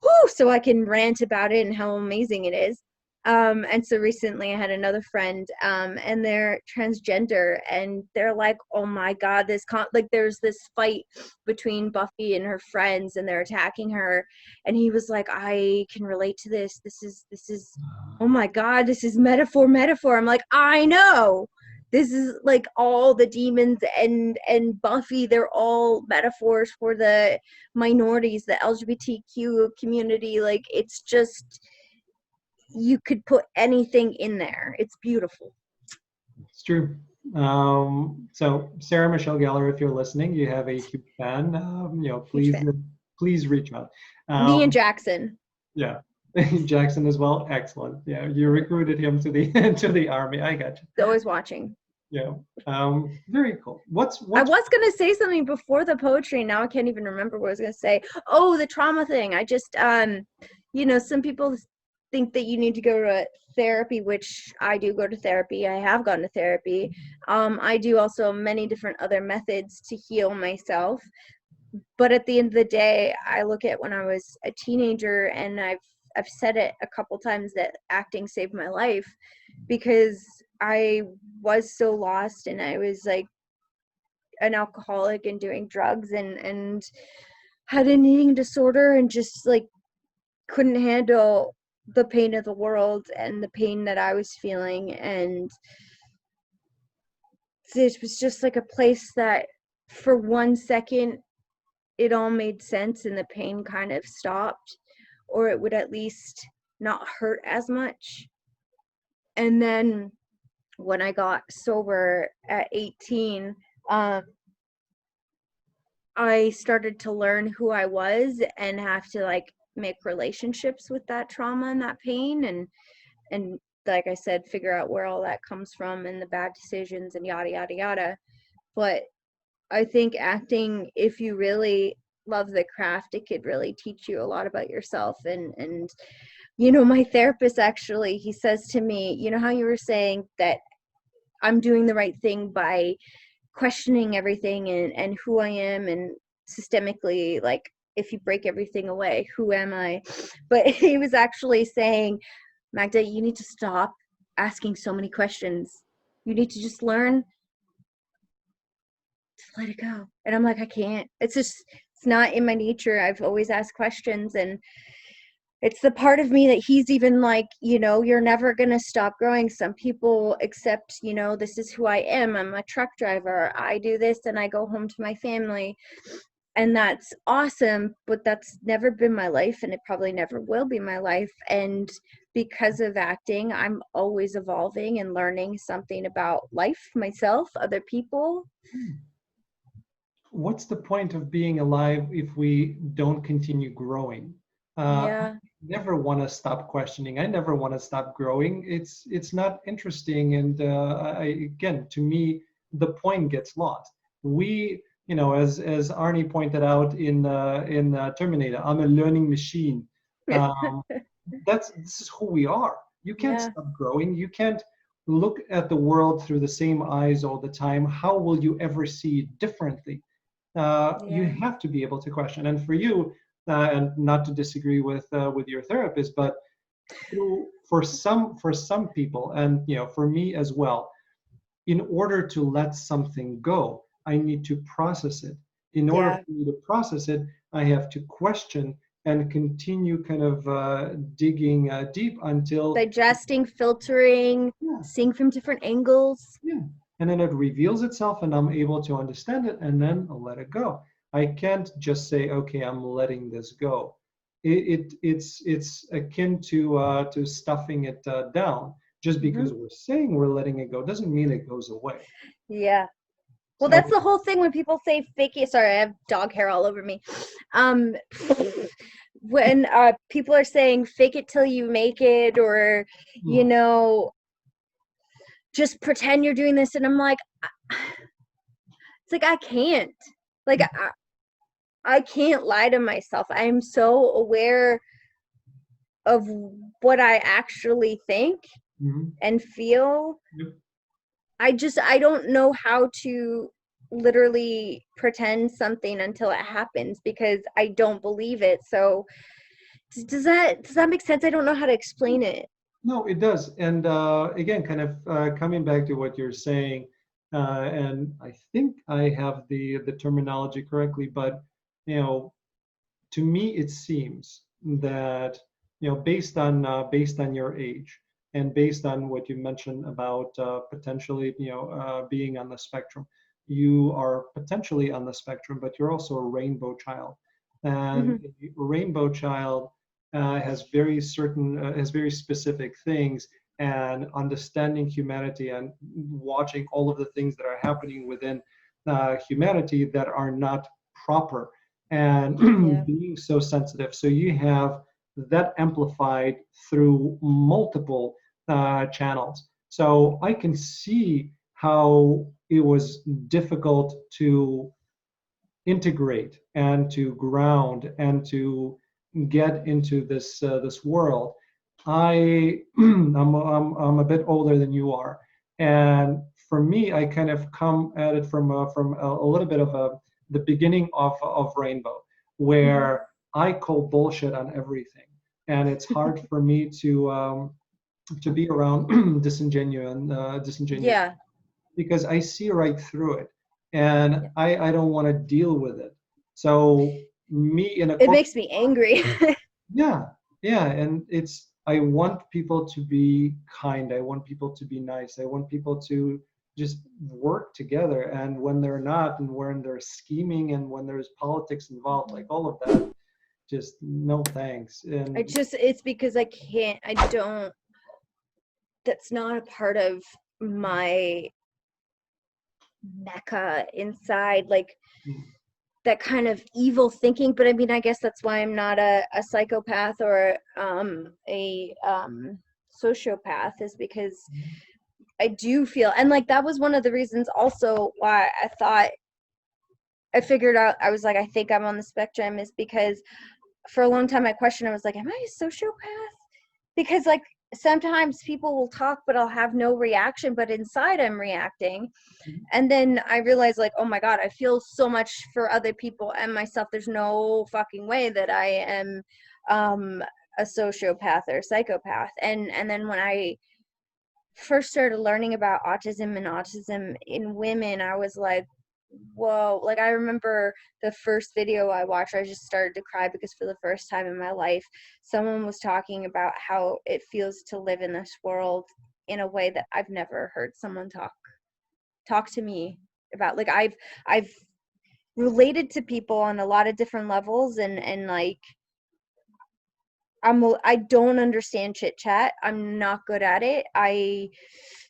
whew, so I can rant about it and how amazing it is. And so recently I had another friend, and they're transgender, and they're like, oh my God, like there's this fight between Buffy and her friends, and they're attacking her. And he was like, I can relate to this. This is, oh my God, this is metaphor. I'm like, I know. This is like all the demons and Buffy, they're all metaphors for the minorities, the LGBTQ community. Like, it's just, you could put anything in there. It's beautiful. It's true. So Sarah Michelle Gellar, if you're listening, you have a huge fan. Huge Please fan. please reach out. Me and Jackson. Yeah, Jackson as well. Excellent. Yeah, you recruited him to the to the army. I got you. Always watching. Yeah. Very cool. I was gonna say something before the poetry. Now I can't even remember what I was gonna say. Oh, the trauma thing. I just some people think that you need to go to therapy, which I do go to therapy. I have gone to therapy. I do also many different other methods to heal myself. But at the end of the day, I look at when I was a teenager, and I've said it a couple times that acting saved my life, because I was so lost, and I was like an alcoholic and doing drugs, and had an eating disorder, and just like couldn't handle the pain of the world and the pain that I was feeling. And it was just like a place that for 1 second it all made sense, and the pain kind of stopped, or it would at least not hurt as much. And then when I got sober at 18, I started to learn who I was and have to like make relationships with that trauma and that pain, and like I said, figure out where all that comes from and the bad decisions and yada yada yada. But I think acting, if you really love the craft, it could really teach you a lot about yourself. And my therapist, actually, he says to me, you know how you were saying that I'm doing the right thing by questioning everything and who I am, and systemically, like, if you break everything away, who am I? But he was actually saying, Magda, you need to stop asking so many questions. You need to just learn to let it go. And I'm like, I can't. It's not in my nature. I've always asked questions, and it's the part of me that he's even like, you're never going to stop growing. Some people accept, this is who I am. I'm a truck driver. I do this and I go home to my family. and that's awesome, but that's never been my life, and it probably never will be my life. And because of acting, I'm always evolving and learning something about life, myself, other people. What's the point of being alive if we don't continue growing? I Yeah, never want to stop questioning. I never want to stop growing. It's not interesting, and again, to me, the point gets lost. We, as Arnie pointed out in Terminator, I'm a learning machine. Um, this is who we are. You can't yeah, stop growing. You can't look at the world through the same eyes all the time. How will you ever see it differently? You yeah, have to be able to question. And for you, and not to disagree with your therapist, but for some people, and for me as well, in order to let something go, I need to process it. In order yeah. for me to process it, I have to question and continue kind of digging deep until, Digesting, filtering, yeah, seeing from different angles. yeah. And then it reveals itself and I'm able to understand it and then I'll let it go. I can't just say, okay, I'm letting this go. It's akin to stuffing it down. Just Hmm. because we're saying we're letting it go doesn't mean it goes away. Yeah. Well, So, that's the whole thing when people say fake it. Sorry, I have dog hair all over me. Um, when people are saying fake it till you make it, or, you mm, know, just pretend you're doing this. And I'm like, it's like, I can't. Like, I can't lie to myself. I'm so aware of what I actually think mhm, and feel. yep. I don't know how to literally pretend something until it happens because I don't believe it. So does that make sense? I don't know how to explain it. No, it does. And again, kind of coming back to what you're saying, and I think I have the terminology correctly, but you know, to me, it seems that based on your age and based on what you mentioned about potentially being on the spectrum, you are potentially on the spectrum, but you're also a rainbow child, and Hmm. a rainbow child has very specific things, and understanding humanity and watching all of the things that are happening within humanity that are not proper and Yeah. being so sensitive. So you have that amplified through multiple channels. So I can see how it was difficult to integrate and to ground and to get into this world. I'm a bit older than you are, and for me, I kind of come at it from a little bit of the beginning of Rainbow, Hmm. where I call bullshit on everything, and it's hard for me to be around disingenuous Yeah. because I see right through it and Yeah. I don't want to deal with it. So me in a It corporate, makes me angry. yeah, yeah, and I want people to be kind. I want people to be nice. I want people to just work together. And when they're not, and when they're scheming, and when there's politics involved, like all of that, just no thanks. And It's because I can't, I don't, that's not a part of my mecca inside. Like, mm, that kind of evil thinking. But I mean, I guess that's why I'm not a psychopath or a sociopath, is because I do feel, and like that was one of the reasons also why I thought, I figured out, I was like, I think I'm on the spectrum, is because for a long time I questioned, I was like, am I a sociopath? Because like sometimes people will talk but I'll have no reaction, but inside I'm reacting. mm, And then I realized, like, oh my God, I feel so much for other people and myself. There's no fucking way that I am um a sociopath or a psychopath. And then when I first started learning about autism and autism in women, I was like, whoa. Like, I remember the first video I watched, I just started to cry because for the first time in my life, someone was talking about how it feels to live in this world in a way that I've never heard someone talk to me about. Like, I've related to people on a lot of different levels, and like I don't understand chit chat. I'm not good at it.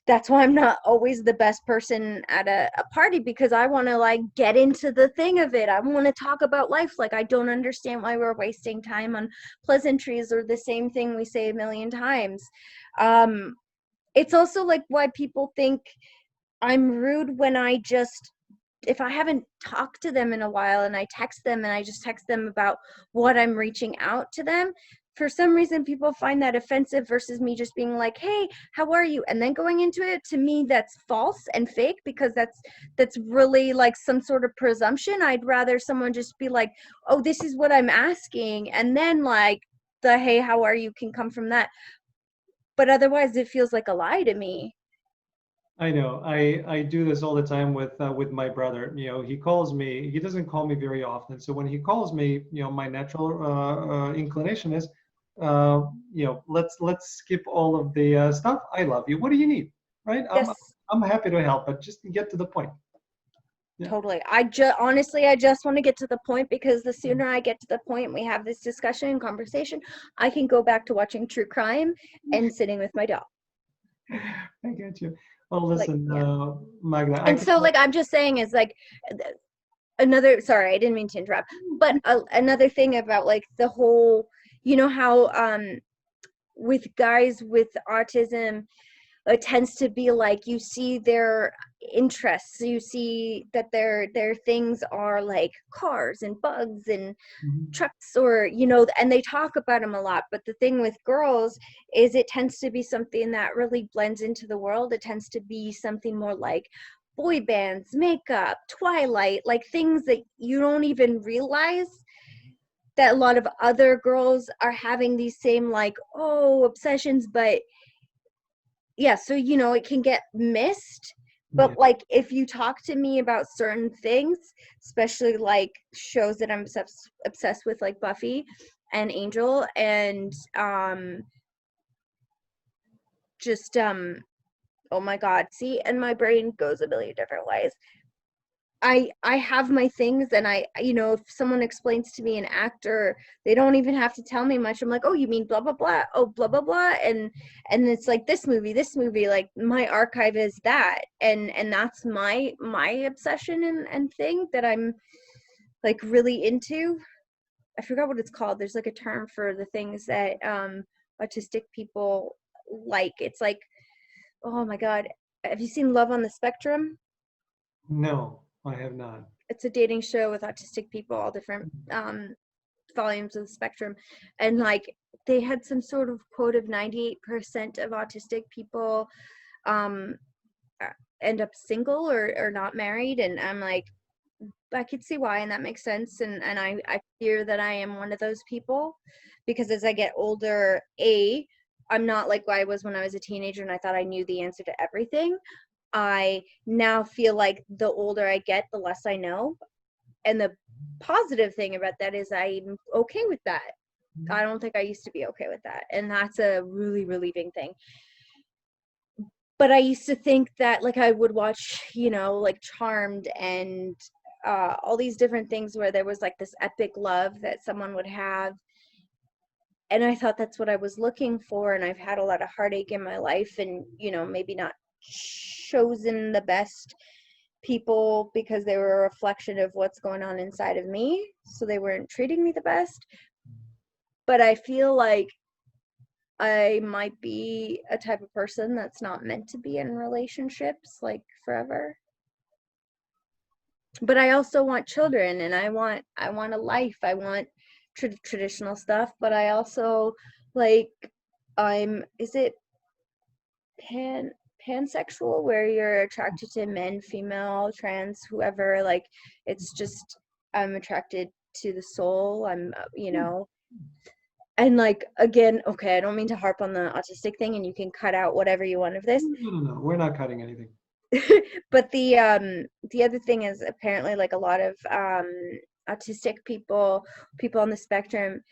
That's why I'm not always the best person at a party, because I want to like get into the thing of it. I want to talk about life. Like, I don't understand why we're wasting time on pleasantries or the same thing we say a million times. It's also like why people think I'm rude when I just, if I haven't talked to them in a while and I text them and I just text them about what I'm reaching out to them, for some reason people find that offensive versus me just being like, hey, how are you? And then going into it, to me, that's false and fake, because that's really like some sort of presumption. I'd rather someone just be like, oh, this is what I'm asking. And then like the, hey, how are you can come from that. But otherwise it feels like a lie to me. I know. I do this all the time with my brother. You know, he calls me. He doesn't call me very often. So when he calls me, you know, my natural inclination is, you know, let's skip all of the stuff. I love you. What do you need? Right? Yes. I'm happy to help, but just get to the point. Yeah. Totally. Honestly, I just want to get to the point, because the sooner I get to the point, we have this discussion and conversation, I can go back to watching true crime and sitting with my dog. I get you. Well, Like, listen, yeah. Magda, I And can. so, like, I'm just saying is like another, sorry, I didn't mean to interrupt, but another thing about like the whole, you know, how with guys with autism, it tends to be like you see their interests, you see that their things are like cars and bugs and Mhm. trucks, or you know, and they talk about them a lot. But the thing with girls is it tends to be something that really blends into the world. It tends to be something more like boy bands, makeup, Twilight, like things that you don't even realize that a lot of other girls are having these same like, oh, obsessions. But yeah, so you know, it can get missed. Yeah. But like if you talk to me about certain things, especially like shows that I'm obsessed with, like Buffy and Angel, and just oh my god, see, and my brain goes a million different ways. I have my things, and I, you know, if someone explains to me an actor, they don't even have to tell me much. I'm like, oh, you mean blah blah blah, oh blah blah blah, and it's like this movie, like my archive is that, and that's my obsession and thing that I'm like really into. I forgot what it's called. There's like a term for the things that autistic people like. It's like, oh my god, have you seen Love on the Spectrum? No, I have not. It's a dating show with autistic people, all different volumes of the spectrum. And like they had some sort of quote of 98% of autistic people um end up single or not married. And I'm like, I could see why, and that makes sense. And I fear that I am one of those people, because as I get older, I'm not like I was when I was a teenager and I thought I knew the answer to everything. I now feel like the older I get, the less I know. And the positive thing about that is I'm okay with that. I don't think I used to be okay with that. And that's a really relieving thing. But I used to think that like I would watch, you know, like Charmed and all these different things where there was like this epic love that someone would have. And I thought that's what I was looking for. And I've had a lot of heartache in my life, and, you know, maybe not chosen the best people because they were a reflection of what's going on inside of me. So they weren't treating me the best. But I feel like I might be a type of person that's not meant to be in relationships like forever. But I also want children, and I want a life. I want traditional stuff, but I also like, is it pan pansexual, where you're attracted to men, female, trans, whoever, like it's just I'm attracted to the soul. I'm you know, and like again, okay, I don't mean to harp on the autistic thing, and you can cut out whatever you want of this. No, no, no. We're not cutting anything. But the other thing is apparently like a lot of autistic people on the spectrum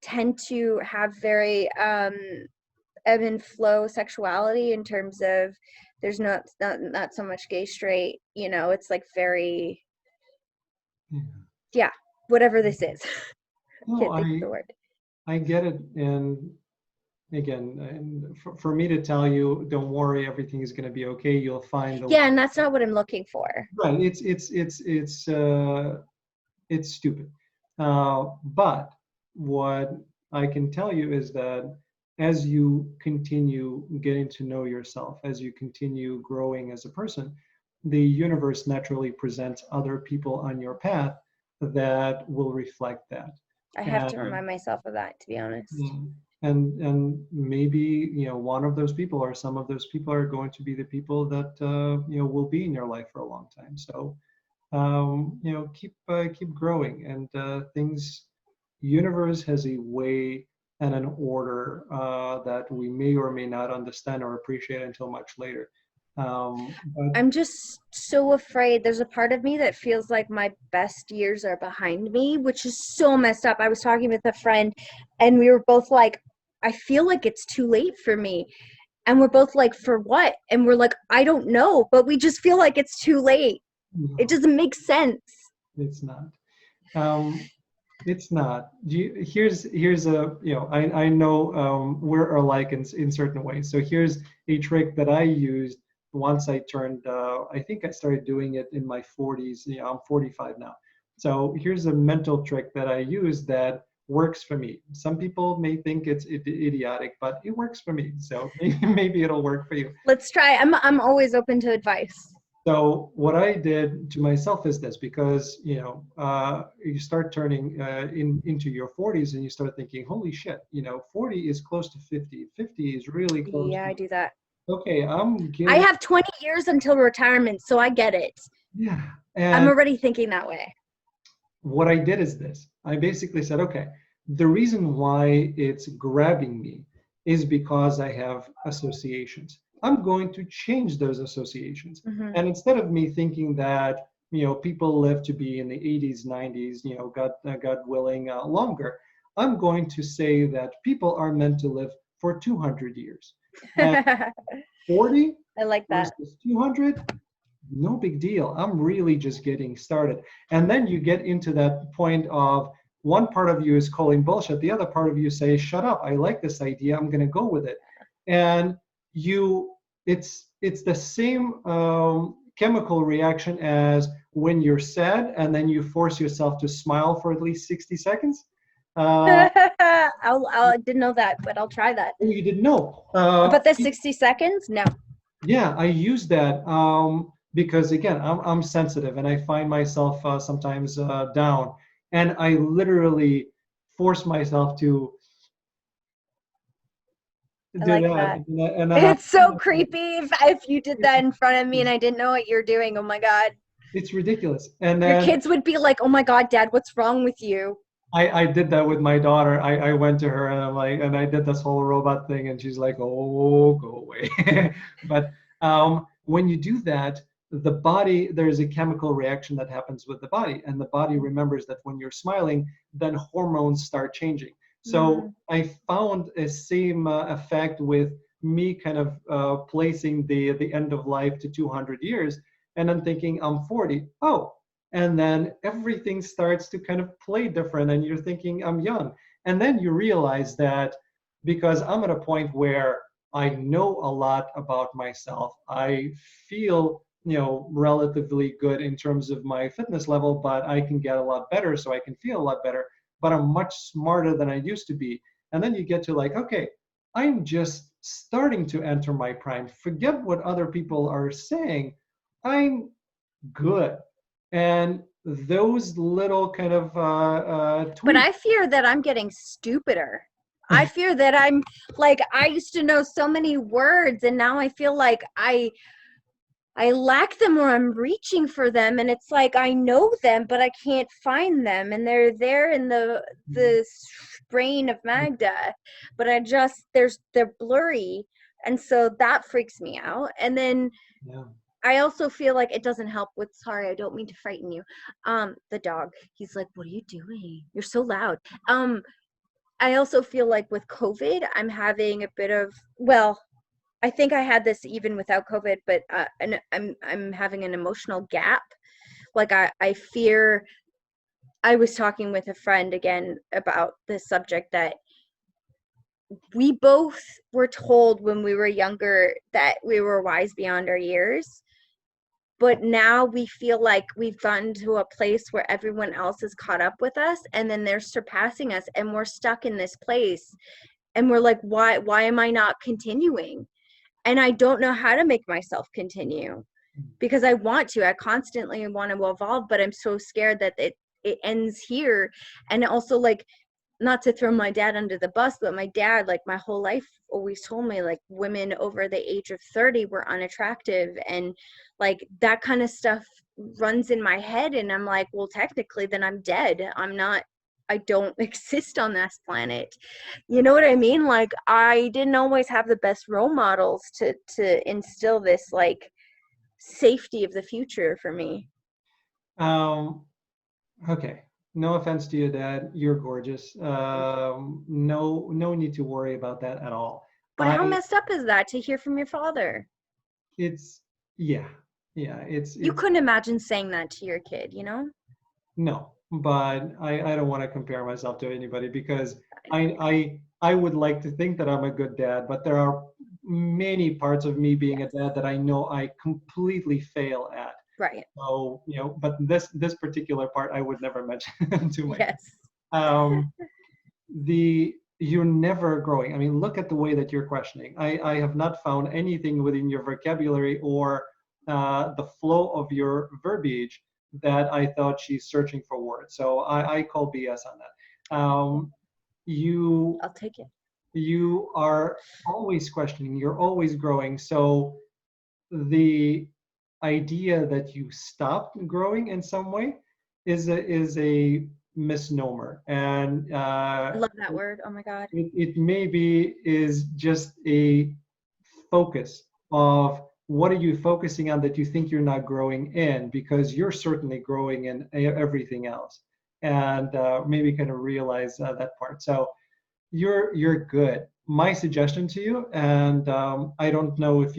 tend to have very ebb and flow sexuality, in terms of there's not so much gay straight, you know, it's like very Yeah. Yeah, whatever this is. No, Can't think of the word. I get it. And again, and for me to tell you, don't worry, everything is going to be okay. You'll find the Yeah, light. and that's not what I'm looking for. Right. It's stupid. But what I can tell you is that as you continue getting to know yourself, as you continue growing as a person, the universe naturally presents other people on your path that will reflect that. I have to And remind myself of that, to be honest. and maybe one of those people or some of those people are going to be the people that will be in your life for a long time. So keep growing and things. Universe has a way and an order that we may or may not understand or appreciate until much later. But I'm just so afraid. There's a part of me that feels like my best years are behind me, which is so messed up. I was talking with a friend and we were both like, I feel like it's too late for me. And we're both like, for what? And we're like, I don't know, but we just feel like it's too late. It no, doesn't make sense. it's not. Um, it's not. Here's a I know we're alike in certain ways. So here's a trick that I used once I turned. I think I started doing it in my 40s. I'm 45 now. So here's a mental trick that I use that works for me. Some people may think it's idiotic, but it works for me. So maybe it'll work for you. Let's try. I'm always open to advice. So what I did to myself is this, because you start turning into your 40s and you start thinking, holy shit, 40 is close to 50. 50 is really close Yeah, to, I do that. okay, I'm I getting, have 20 years until retirement, so I get it. yeah. I'm And already thinking that way. what I did is this. I basically said, okay, the reason why it's grabbing me is because I have associations. I'm going to change those associations. Hmm. And instead of me thinking that, people live to be in the 80s, 90s, God willing, longer, I'm going to say that people are meant to live for 200 years. And I 40 like that. versus 200, no big deal. I'm really just getting started. And then you get into that point of one part of you is calling bullshit. The other part of you say, shut up. I like this idea. I'm going to go with it. And you, it's the same chemical reaction as when you're sad and then you force yourself to smile for at least 60 seconds. Uh, I didn't know that, but I'll try that. you didn't know. But the 60 seconds? No. Yeah, I use that because again, I'm sensitive and I find myself sometimes down, and I literally force myself to I do like that, that. and then It's so creepy if you did that in front of me and I didn't know what you're doing. Oh my God. it's ridiculous. And Your then kids would be like, oh my God, Dad, what's wrong with you? I did that with my daughter. I went to her and I'm like, and I did this whole robot thing, and she's like, "Oh, go away." But when you do that, the body, there's a chemical reaction that happens with the body, and the body remembers that when you're smiling, then hormones start changing. So Mm. I found a same effect with me kind of placing the end of life to 200 years, and I'm thinking I'm 40. Oh, and then everything starts to kind of play different and you're thinking I'm young, and then you realize that because I'm at a point where I know a lot about myself, I feel relatively good in terms of my fitness level, but I can get a lot better, so I can feel a lot better, but I'm much smarter than I used to be. And then you get to like, okay, I'm just starting to enter my prime, forget what other people are saying, I'm good. And those little kind of But tweaks. I fear that I'm getting stupider. I fear that I'm like, I used to know so many words and now I feel like I lack them or I'm reaching for them and it's like I know them but I can't find them and they're there in the brain of Magda, but they're blurry, and so that freaks me out. And then Yeah. I also feel like it doesn't help with, sorry, I don't mean to frighten you. The dog, he's like, what are you doing? You're so loud. I also feel like with COVID, I'm having a bit of, well, I think I had this even without COVID, but and I'm having an emotional gap. Like I fear I was talking with a friend again about this subject, that we both were told when we were younger that we were wise beyond our years. But now we feel like we've gotten to a place where everyone else is caught up with us, and then they're surpassing us, and we're stuck in this place. And we're like, why am I not continuing? And I don't know how to make myself continue, because I constantly want to evolve, but I'm so scared that it ends here. And also, like, not to throw my dad under the bus, but my dad, like, my whole life always told me, like, women over the age of 30 were unattractive, and like that kind of stuff runs in my head. And I'm like, well, technically then I'm dead. I don't exist on this planet. You know what I mean? Like, I didn't always have the best role models to instill this, like, safety of the future for me. Um, okay. No offense to your dad. You're gorgeous. No need to worry about that at all. But how I, messed up is that to hear from your father? it's, yeah, You it's, couldn't imagine saying that to your kid, you know? no, but I don't want to compare myself to anybody because I would like to think that I'm a good dad, but there are many parts of me being a Yes. dad that I know I completely fail at. Right. So, but this particular part I would never mention to my kid. Yes. Um, you're never growing. I mean, look at the way that you're questioning. I have not found anything within your vocabulary or the flow of your verbiage that I thought she's searching for words. So I call BS on that. You I'll take it. you are always questioning. You're always growing. So the idea that you stopped growing in some way is a misnomer, and I love that word. Oh my God. it maybe is just a focus of what are you focusing on that you think you're not growing in, because you're certainly growing in everything else, and maybe kind of realize that part. So you're good. My suggestion to you, and I don't know if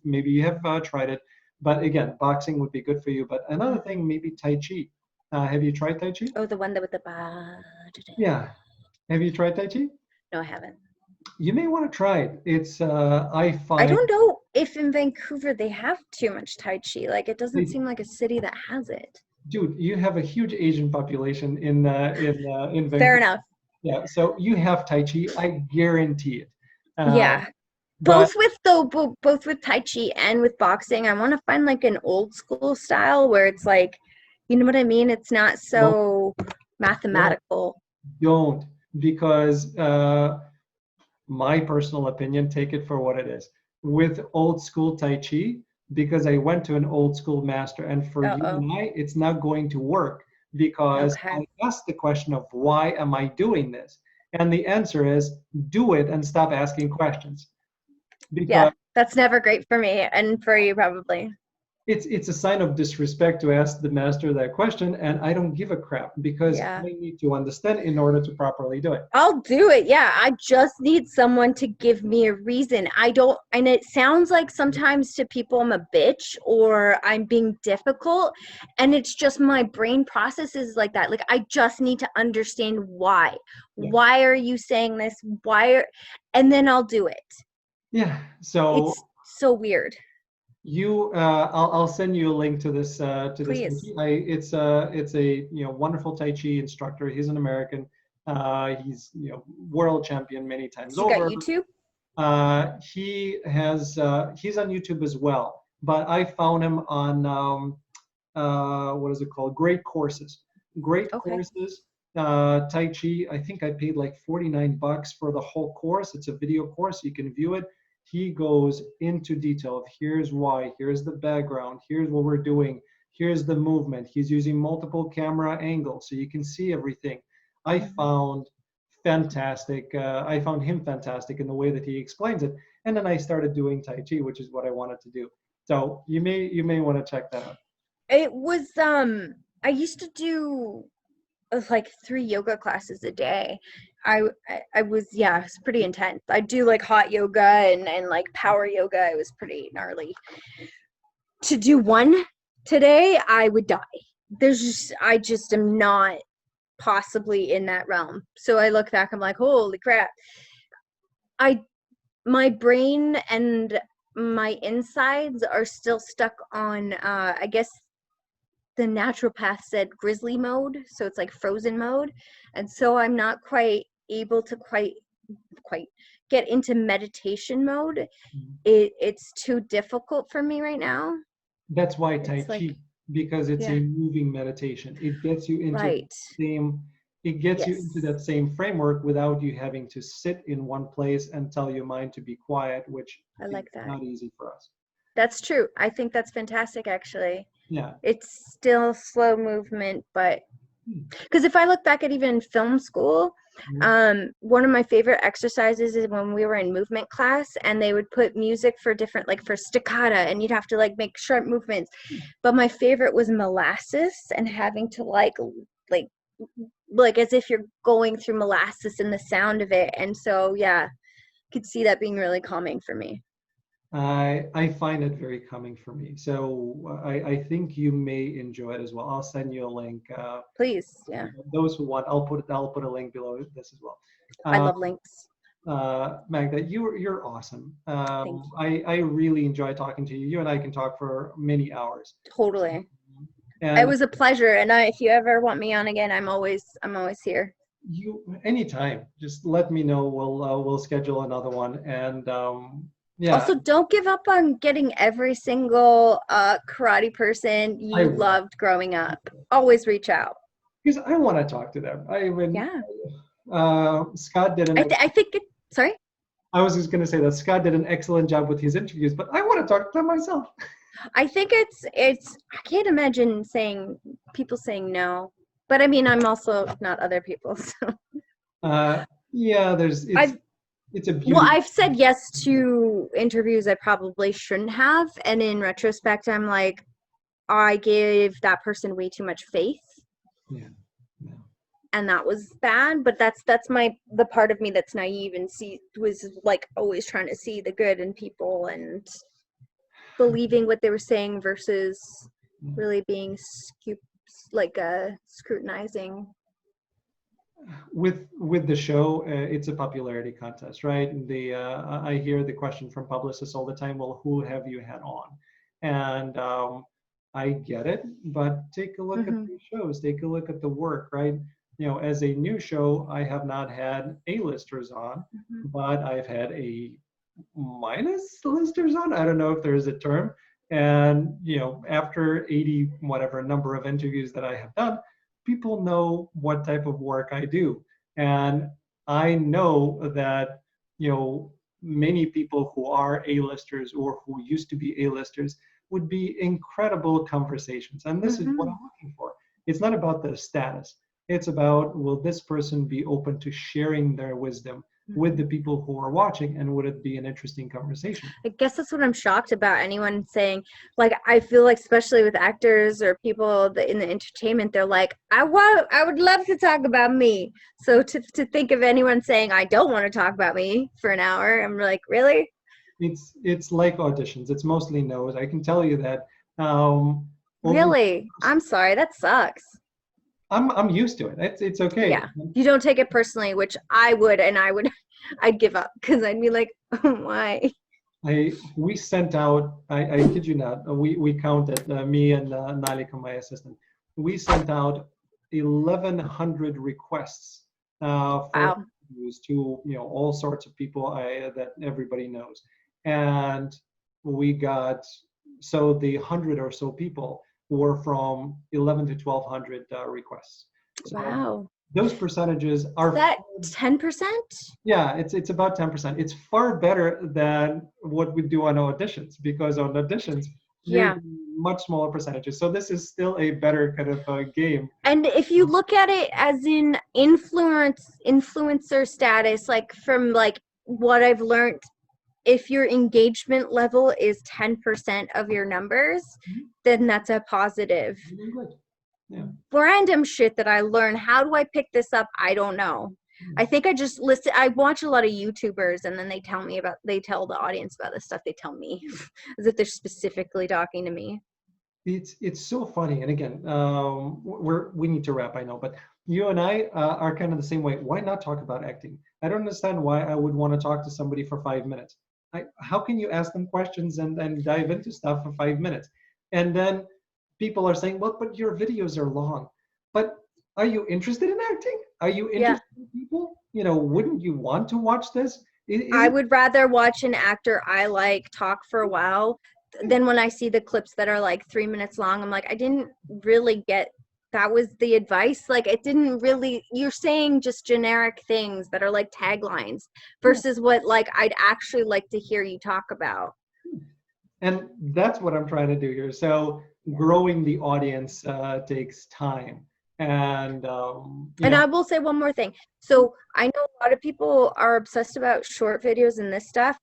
maybe you have tried it, but again, boxing would be good for you. But another thing, maybe Tai Chi. Have you tried Tai Chi? Oh, the one that with the ba. Yeah. Have you tried Tai Chi? No, I haven't. You may want to try it. It's I I find don't know if in Vancouver they have too much Tai Chi. Like, it doesn't they, seem like a city that has it. dude, you have a huge Asian population in Fair Vancouver. enough. Yeah, so you have Tai Chi. I guarantee it. Uh, Yeah. but Both with Tai Chi and with boxing, I want to find like an old school style where it's like, you know what I mean? It's not don't so don't mathematical. don't because my personal opinion, take it for what it is. With old school Tai Chi, because I went to an old school master, and for you Uh-oh. and I, it's not going to work because Okay. I asked the question of why am I doing this? And the answer is do it and stop asking questions. Yeah, Because that's never great for me and for you probably. it's a sign of disrespect to ask the master that question, and I don't give a crap because I Yeah. need to understand in order to properly do it. I'll do it. Yeah. I just need someone to give me a reason. I don't, and it sounds like sometimes to people I'm a bitch or I'm being difficult. And it's just my brain processes like that. Like, I just need to understand why. Yeah. Why are you saying this? And then I'll do it. Yeah. So It's so weird. I'll send you a link to this Tai Please. Chi. It's a wonderful Tai Chi instructor. He's an American. He's world champion many times So you got over. YouTube? He's on YouTube as well, but I found him on what is it called? Great Courses. Great Okay. Courses. Tai Chi. I think I paid like $49 for the whole course. It's a video course. You can view it. He goes into detail of here's why, here's the background, here's what we're doing, here's the movement. He's using multiple camera angles so you can see everything. I found I found him fantastic in the way that he explains it. And then I started doing Tai Chi, which is what I wanted to do. So you may want to check that out. It was I used to do like 3 yoga classes a day. I was, yeah, it's pretty intense. I do like hot yoga and like power yoga. It was pretty gnarly. To do one today, I would die. I just am not possibly in that realm. So I look back, I'm like, holy crap. My brain and my insides are still stuck on, I guess the naturopath said grizzly mode. So it's like frozen mode. And so I'm not quite able to quite get into meditation mode. It's too difficult for me right now. That's why Tai It's like, Chi, because it's yeah, a moving meditation. It gets you into right. that Yes, same framework without you having to sit in one place and tell your mind to be quiet, which I is like that. not easy for us. That's true. I think that's fantastic, actually. Yeah. It's still slow movement, but Hmm. because if I look back at even film school, one of my favorite exercises is when we were in movement class and they would put music for different, like for staccato, and you'd have to like make sharp movements. But my favorite was molasses and having to like as if you're going through molasses and the sound of it. And so, yeah, could see that being really calming for me. I find it very calming for me. So I think you may enjoy it as well. I'll send you a link. Please, yeah. Those who want, I'll put a link below this as well. I love links. Magda, you're awesome. Thank you. I really enjoy talking to you. You and I can talk for many hours. Totally. It And was a pleasure. And if you ever want me on again, I'm always here. you, anytime, just let me know. We'll schedule another one. And yeah, Also, don't give up on getting every single karate person I you will, loved growing up. Always reach out. because I want to talk to them. Yeah. Scott did I think sorry. I was just going to say that Scott did an excellent job with his interviews, but I want to talk to them myself. I think it's I can't imagine people saying no. But I mean, I'm also not other people. So Yeah, I've it's a well, beauty. I've said yes to interviews I probably shouldn't have, and in retrospect, I'm like, I gave that person way too much faith, Yeah, yeah. and that was bad. But that's the part of me that's naive and was like always trying to see the good in people and believing what they were saying versus really being scrutinizing. With the show, it's a popularity contest, right? I hear the question from publicists all the time. Well, who have you had on? And I get it, but take a look at Mm-hmm. the shows. Take a look at the work, right? As a new show, I have not had A-listers on, Mm-hmm. but I've had a minus listers on. I don't know if there's a term. And after 80 whatever number of interviews that I have done, people know what type of work I do. And I know that, many people who are A-listers or who used to be A-listers would be incredible conversations. And this is what Mm-hmm. I'm looking for. It's not about the status. It's about, will this person be open to sharing their wisdom with the people who are watching, and would it be an interesting conversation? I guess that's what I'm shocked about. Anyone saying, like, I feel like, especially with actors or people in the entertainment, they're like, I would love to talk about me. So to think of anyone saying, I don't want to talk about me for an hour, I'm like, really? It's like auditions. It's mostly no's. I can tell you that. Over, Really? I'm sorry. That sucks. I'm used to it. It's okay. Yeah. You don't take it personally, which I would, and I'd give up because I'd be like, oh, why? We sent out. I kid you not. We counted, me and Nalika, my assistant. We sent out 1,100 requests for Wow. interviews to all sorts of people that everybody knows, and we got, so the 100 or so people were from 11 to 1,200 requests. So Wow. those percentages are, Is that 10%? yeah, it's about 10%. It's far better than what we do on auditions, because on auditions you're Yeah. much smaller percentages. So this is still a better kind of game. And if you look at it as in influencer status, like from like what I've learned, if your engagement level is 10% of your numbers, then that's a positive. Really good. Yeah. Random shit that I learn. How do I pick this up? I don't know. I think I just I watch a lot of YouTubers and then they tell the audience about the stuff they tell me as if they're specifically talking to me. it's so funny. And again, we need to wrap, I know, but you and I are kind of the same way. Why not talk about acting? I don't understand why I would want to talk to somebody for 5 minutes. How can you ask them questions and dive into stuff for 5 minutes? And then people are saying, well, but your videos are long. But are you interested in acting? Are you Yeah. interested in people? Wouldn't you want to watch this? I Isn't would rather watch an actor I like talk for a while than when I see the clips that are like 3 minutes long. I'm like, I didn't really get that was the advice. Like, it didn't really, you're saying just generic things that are like taglines versus what like I'd actually like to hear you talk about. And that's what I'm trying to do here. So growing the audience takes time. And, And I will say one more thing. So I know a lot of people are obsessed about short videos and this stuff.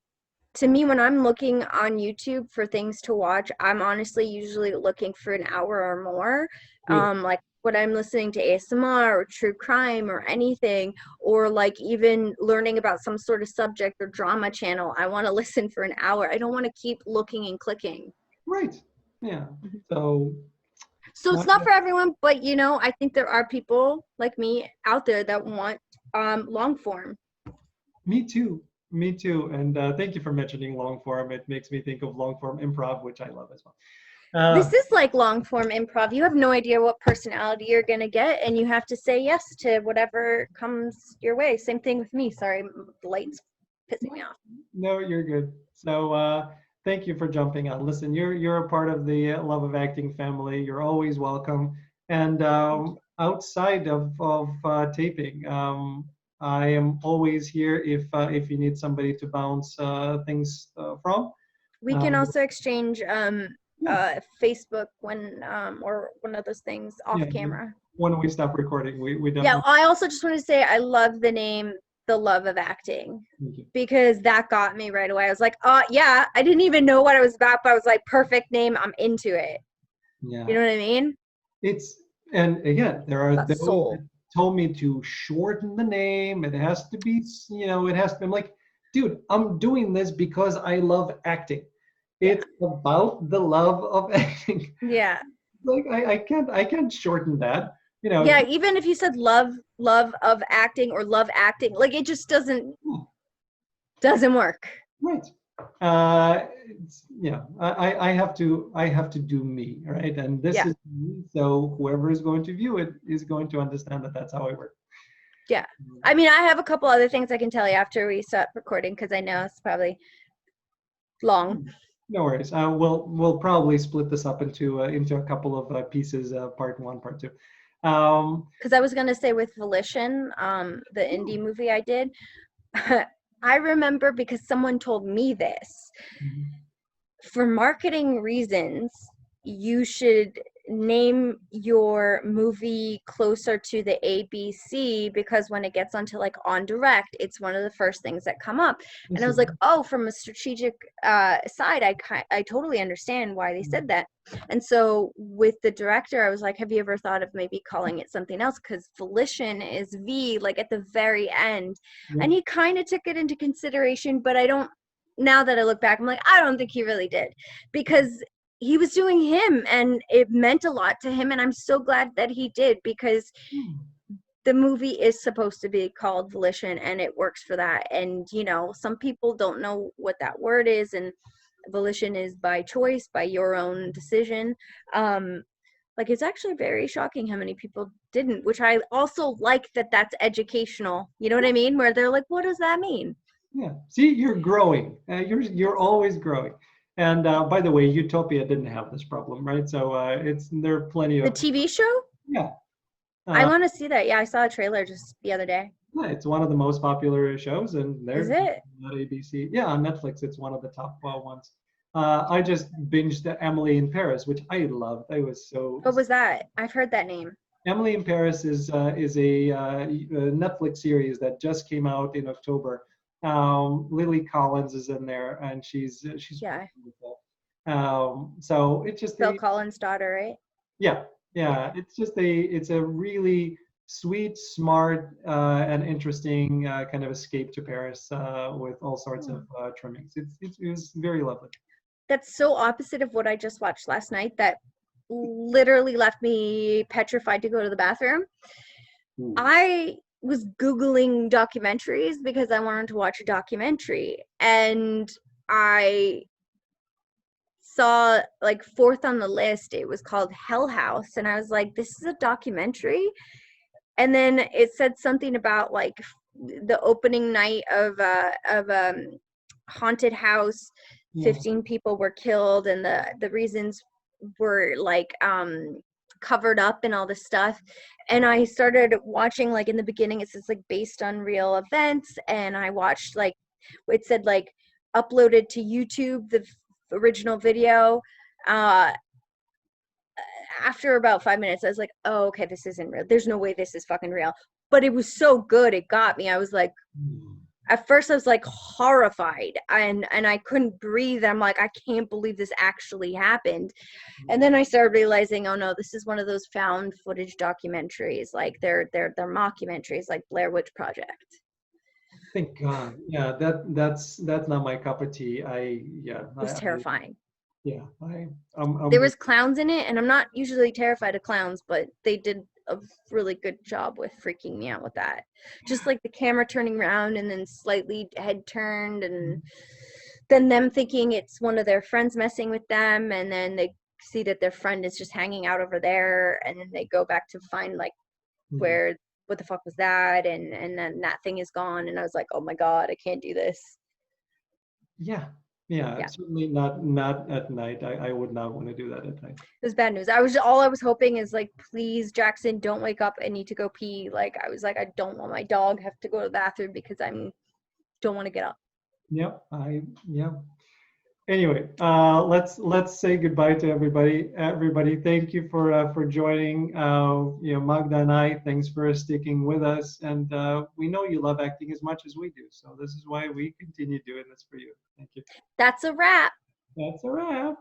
To me, when I'm looking on YouTube for things to watch, I'm honestly usually looking for an hour or more. yeah, Like when I'm listening to ASMR or true crime or anything, or like even learning about some sort of subject or drama channel, I want to listen for an hour. I don't want to keep looking and clicking. right. Yeah. So, So uh, it's not for everyone, but I think there are people like me out there that want long form. me too. Me too. And thank you for mentioning long form. It makes me think of long form improv, which I love as well. This is like long form improv. You have no idea what personality you're going to get, and you have to say yes to whatever comes your way. Same thing with me. Sorry, the light's pissing me off. No, you're good. So thank you for jumping on. Listen, you're a part of the Love of Acting family. You're always welcome. And outside of taping, I am always here if you need somebody to bounce things from. We can Um, also exchange yeah, Facebook when or one of those things off yeah. camera. When we stop recording, we Yeah, definitely. I also just want to say I love the name The Love of Acting Thank you. because that got me right away. I was like, oh yeah, I didn't even know what it was about, but I was like, perfect name, I'm into it. You Yeah, know what I mean? it's and again, there are That those that soul. told me to shorten the name. It has to be, it has to be. I'm like, dude, I'm doing this because I love acting. Yeah. It's about the love of acting. Yeah. Like I can't shorten that. You know, Yeah, even if you said love of acting or love acting, like it just doesn't work. right. I have to do me, right? And this Yeah. is me, so whoever is going to view it is going to understand that that's how I work. Yeah. I mean, I have a couple other things I can tell you after we stop recording because I know it's probably long. No worries. We'll probably split this up into a couple of pieces, part one, part two. Because I was gonna say with Volition, the indie movie I did, I remember because someone told me this. Mhm. For marketing reasons, you should name your movie closer to the ABC because when it gets onto like on direct, it's one of the first things that come up. And This I is was like, oh, from a strategic side, I totally understand why they said that. And so with the director, I was like, have you ever thought of maybe calling it something else? Because Volition is V like at the very end. yep. And he kind of took it into consideration, but I don't now that I look back, I'm like, I don't think he really did because he was doing him and it meant a lot to him. And I'm so glad that he did because the movie is supposed to be called Volition and it works for that. And, some people don't know what that word is. And volition is by choice, by your own decision. Like it's actually very shocking how many people didn't, which I also like that that's educational. You know what I mean? Where they're like, what does that mean? Yeah. See, you're growing. You're always growing. And by the way, Utopia didn't have this problem, right? So there are plenty The of TV show? yeah. I Uh, want to see that. Yeah, I saw a trailer just the other day. yeah, it's one of the most popular shows, and Is they're it? not ABC. Yeah, on Netflix, it's one of the top ones. I just binged Emily in Paris, which I loved. I was so What was that? I've heard that name. Emily in Paris is a Netflix series that just came out in October. Lily Collins is in there, and she's Yeah. wonderful. So it's just Phil a Collins' daughter, right? yeah, Yeah. yeah. It's a really sweet, smart, and interesting kind of escape to Paris with all sorts of trimmings. It was very lovely. That's so opposite of what I just watched last night that literally left me petrified to go to the bathroom. I was Googling documentaries because I wanted to watch a documentary, and I saw like fourth on the list. It was called Hell House, and I was like, this is a documentary. And then it said something about like the opening night of haunted house. 15 people were killed, and the reasons were like covered up and all this stuff. And I started watching, like in the beginning it says like based on real events, and I watched like it said like uploaded to YouTube the original video. After about 5 minutes I was like, oh, okay, this isn't real, there's no way this is fucking real. But it was so good, it got me. I was like, at first I was like horrified, and I couldn't breathe. I'm like, I can't believe this actually happened. And then I started realizing, oh no, this is one of those found footage documentaries, like they're mockumentaries, like Blair Witch Project. Thank God. Yeah, that's not my cup of tea. It was terrifying. There was clowns in it, and I'm not usually terrified of clowns, but they did a really good job with freaking me out with that. Just like the camera turning around and then slightly head turned, and then them thinking it's one of their friends messing with them, and then they see that their friend is just hanging out over there, and then they go back to find like where, what the fuck was that, and then that thing is gone. And I was like, oh my God, I can't do this. Yeah, certainly not at night. I would not want to do that at night. It was bad news. All I was hoping is like, please, Jackson, don't wake up. I need to go pee. Like, I was like, I don't want my dog have to go to the bathroom because don't want to get up. Yep. Anyway, let's say goodbye to everybody. Everybody, thank you for joining. Magda and I, thanks for sticking with us. And we know you love acting as much as we do, so this is why we continue doing this for you. Thank you. That's a wrap. That's a wrap.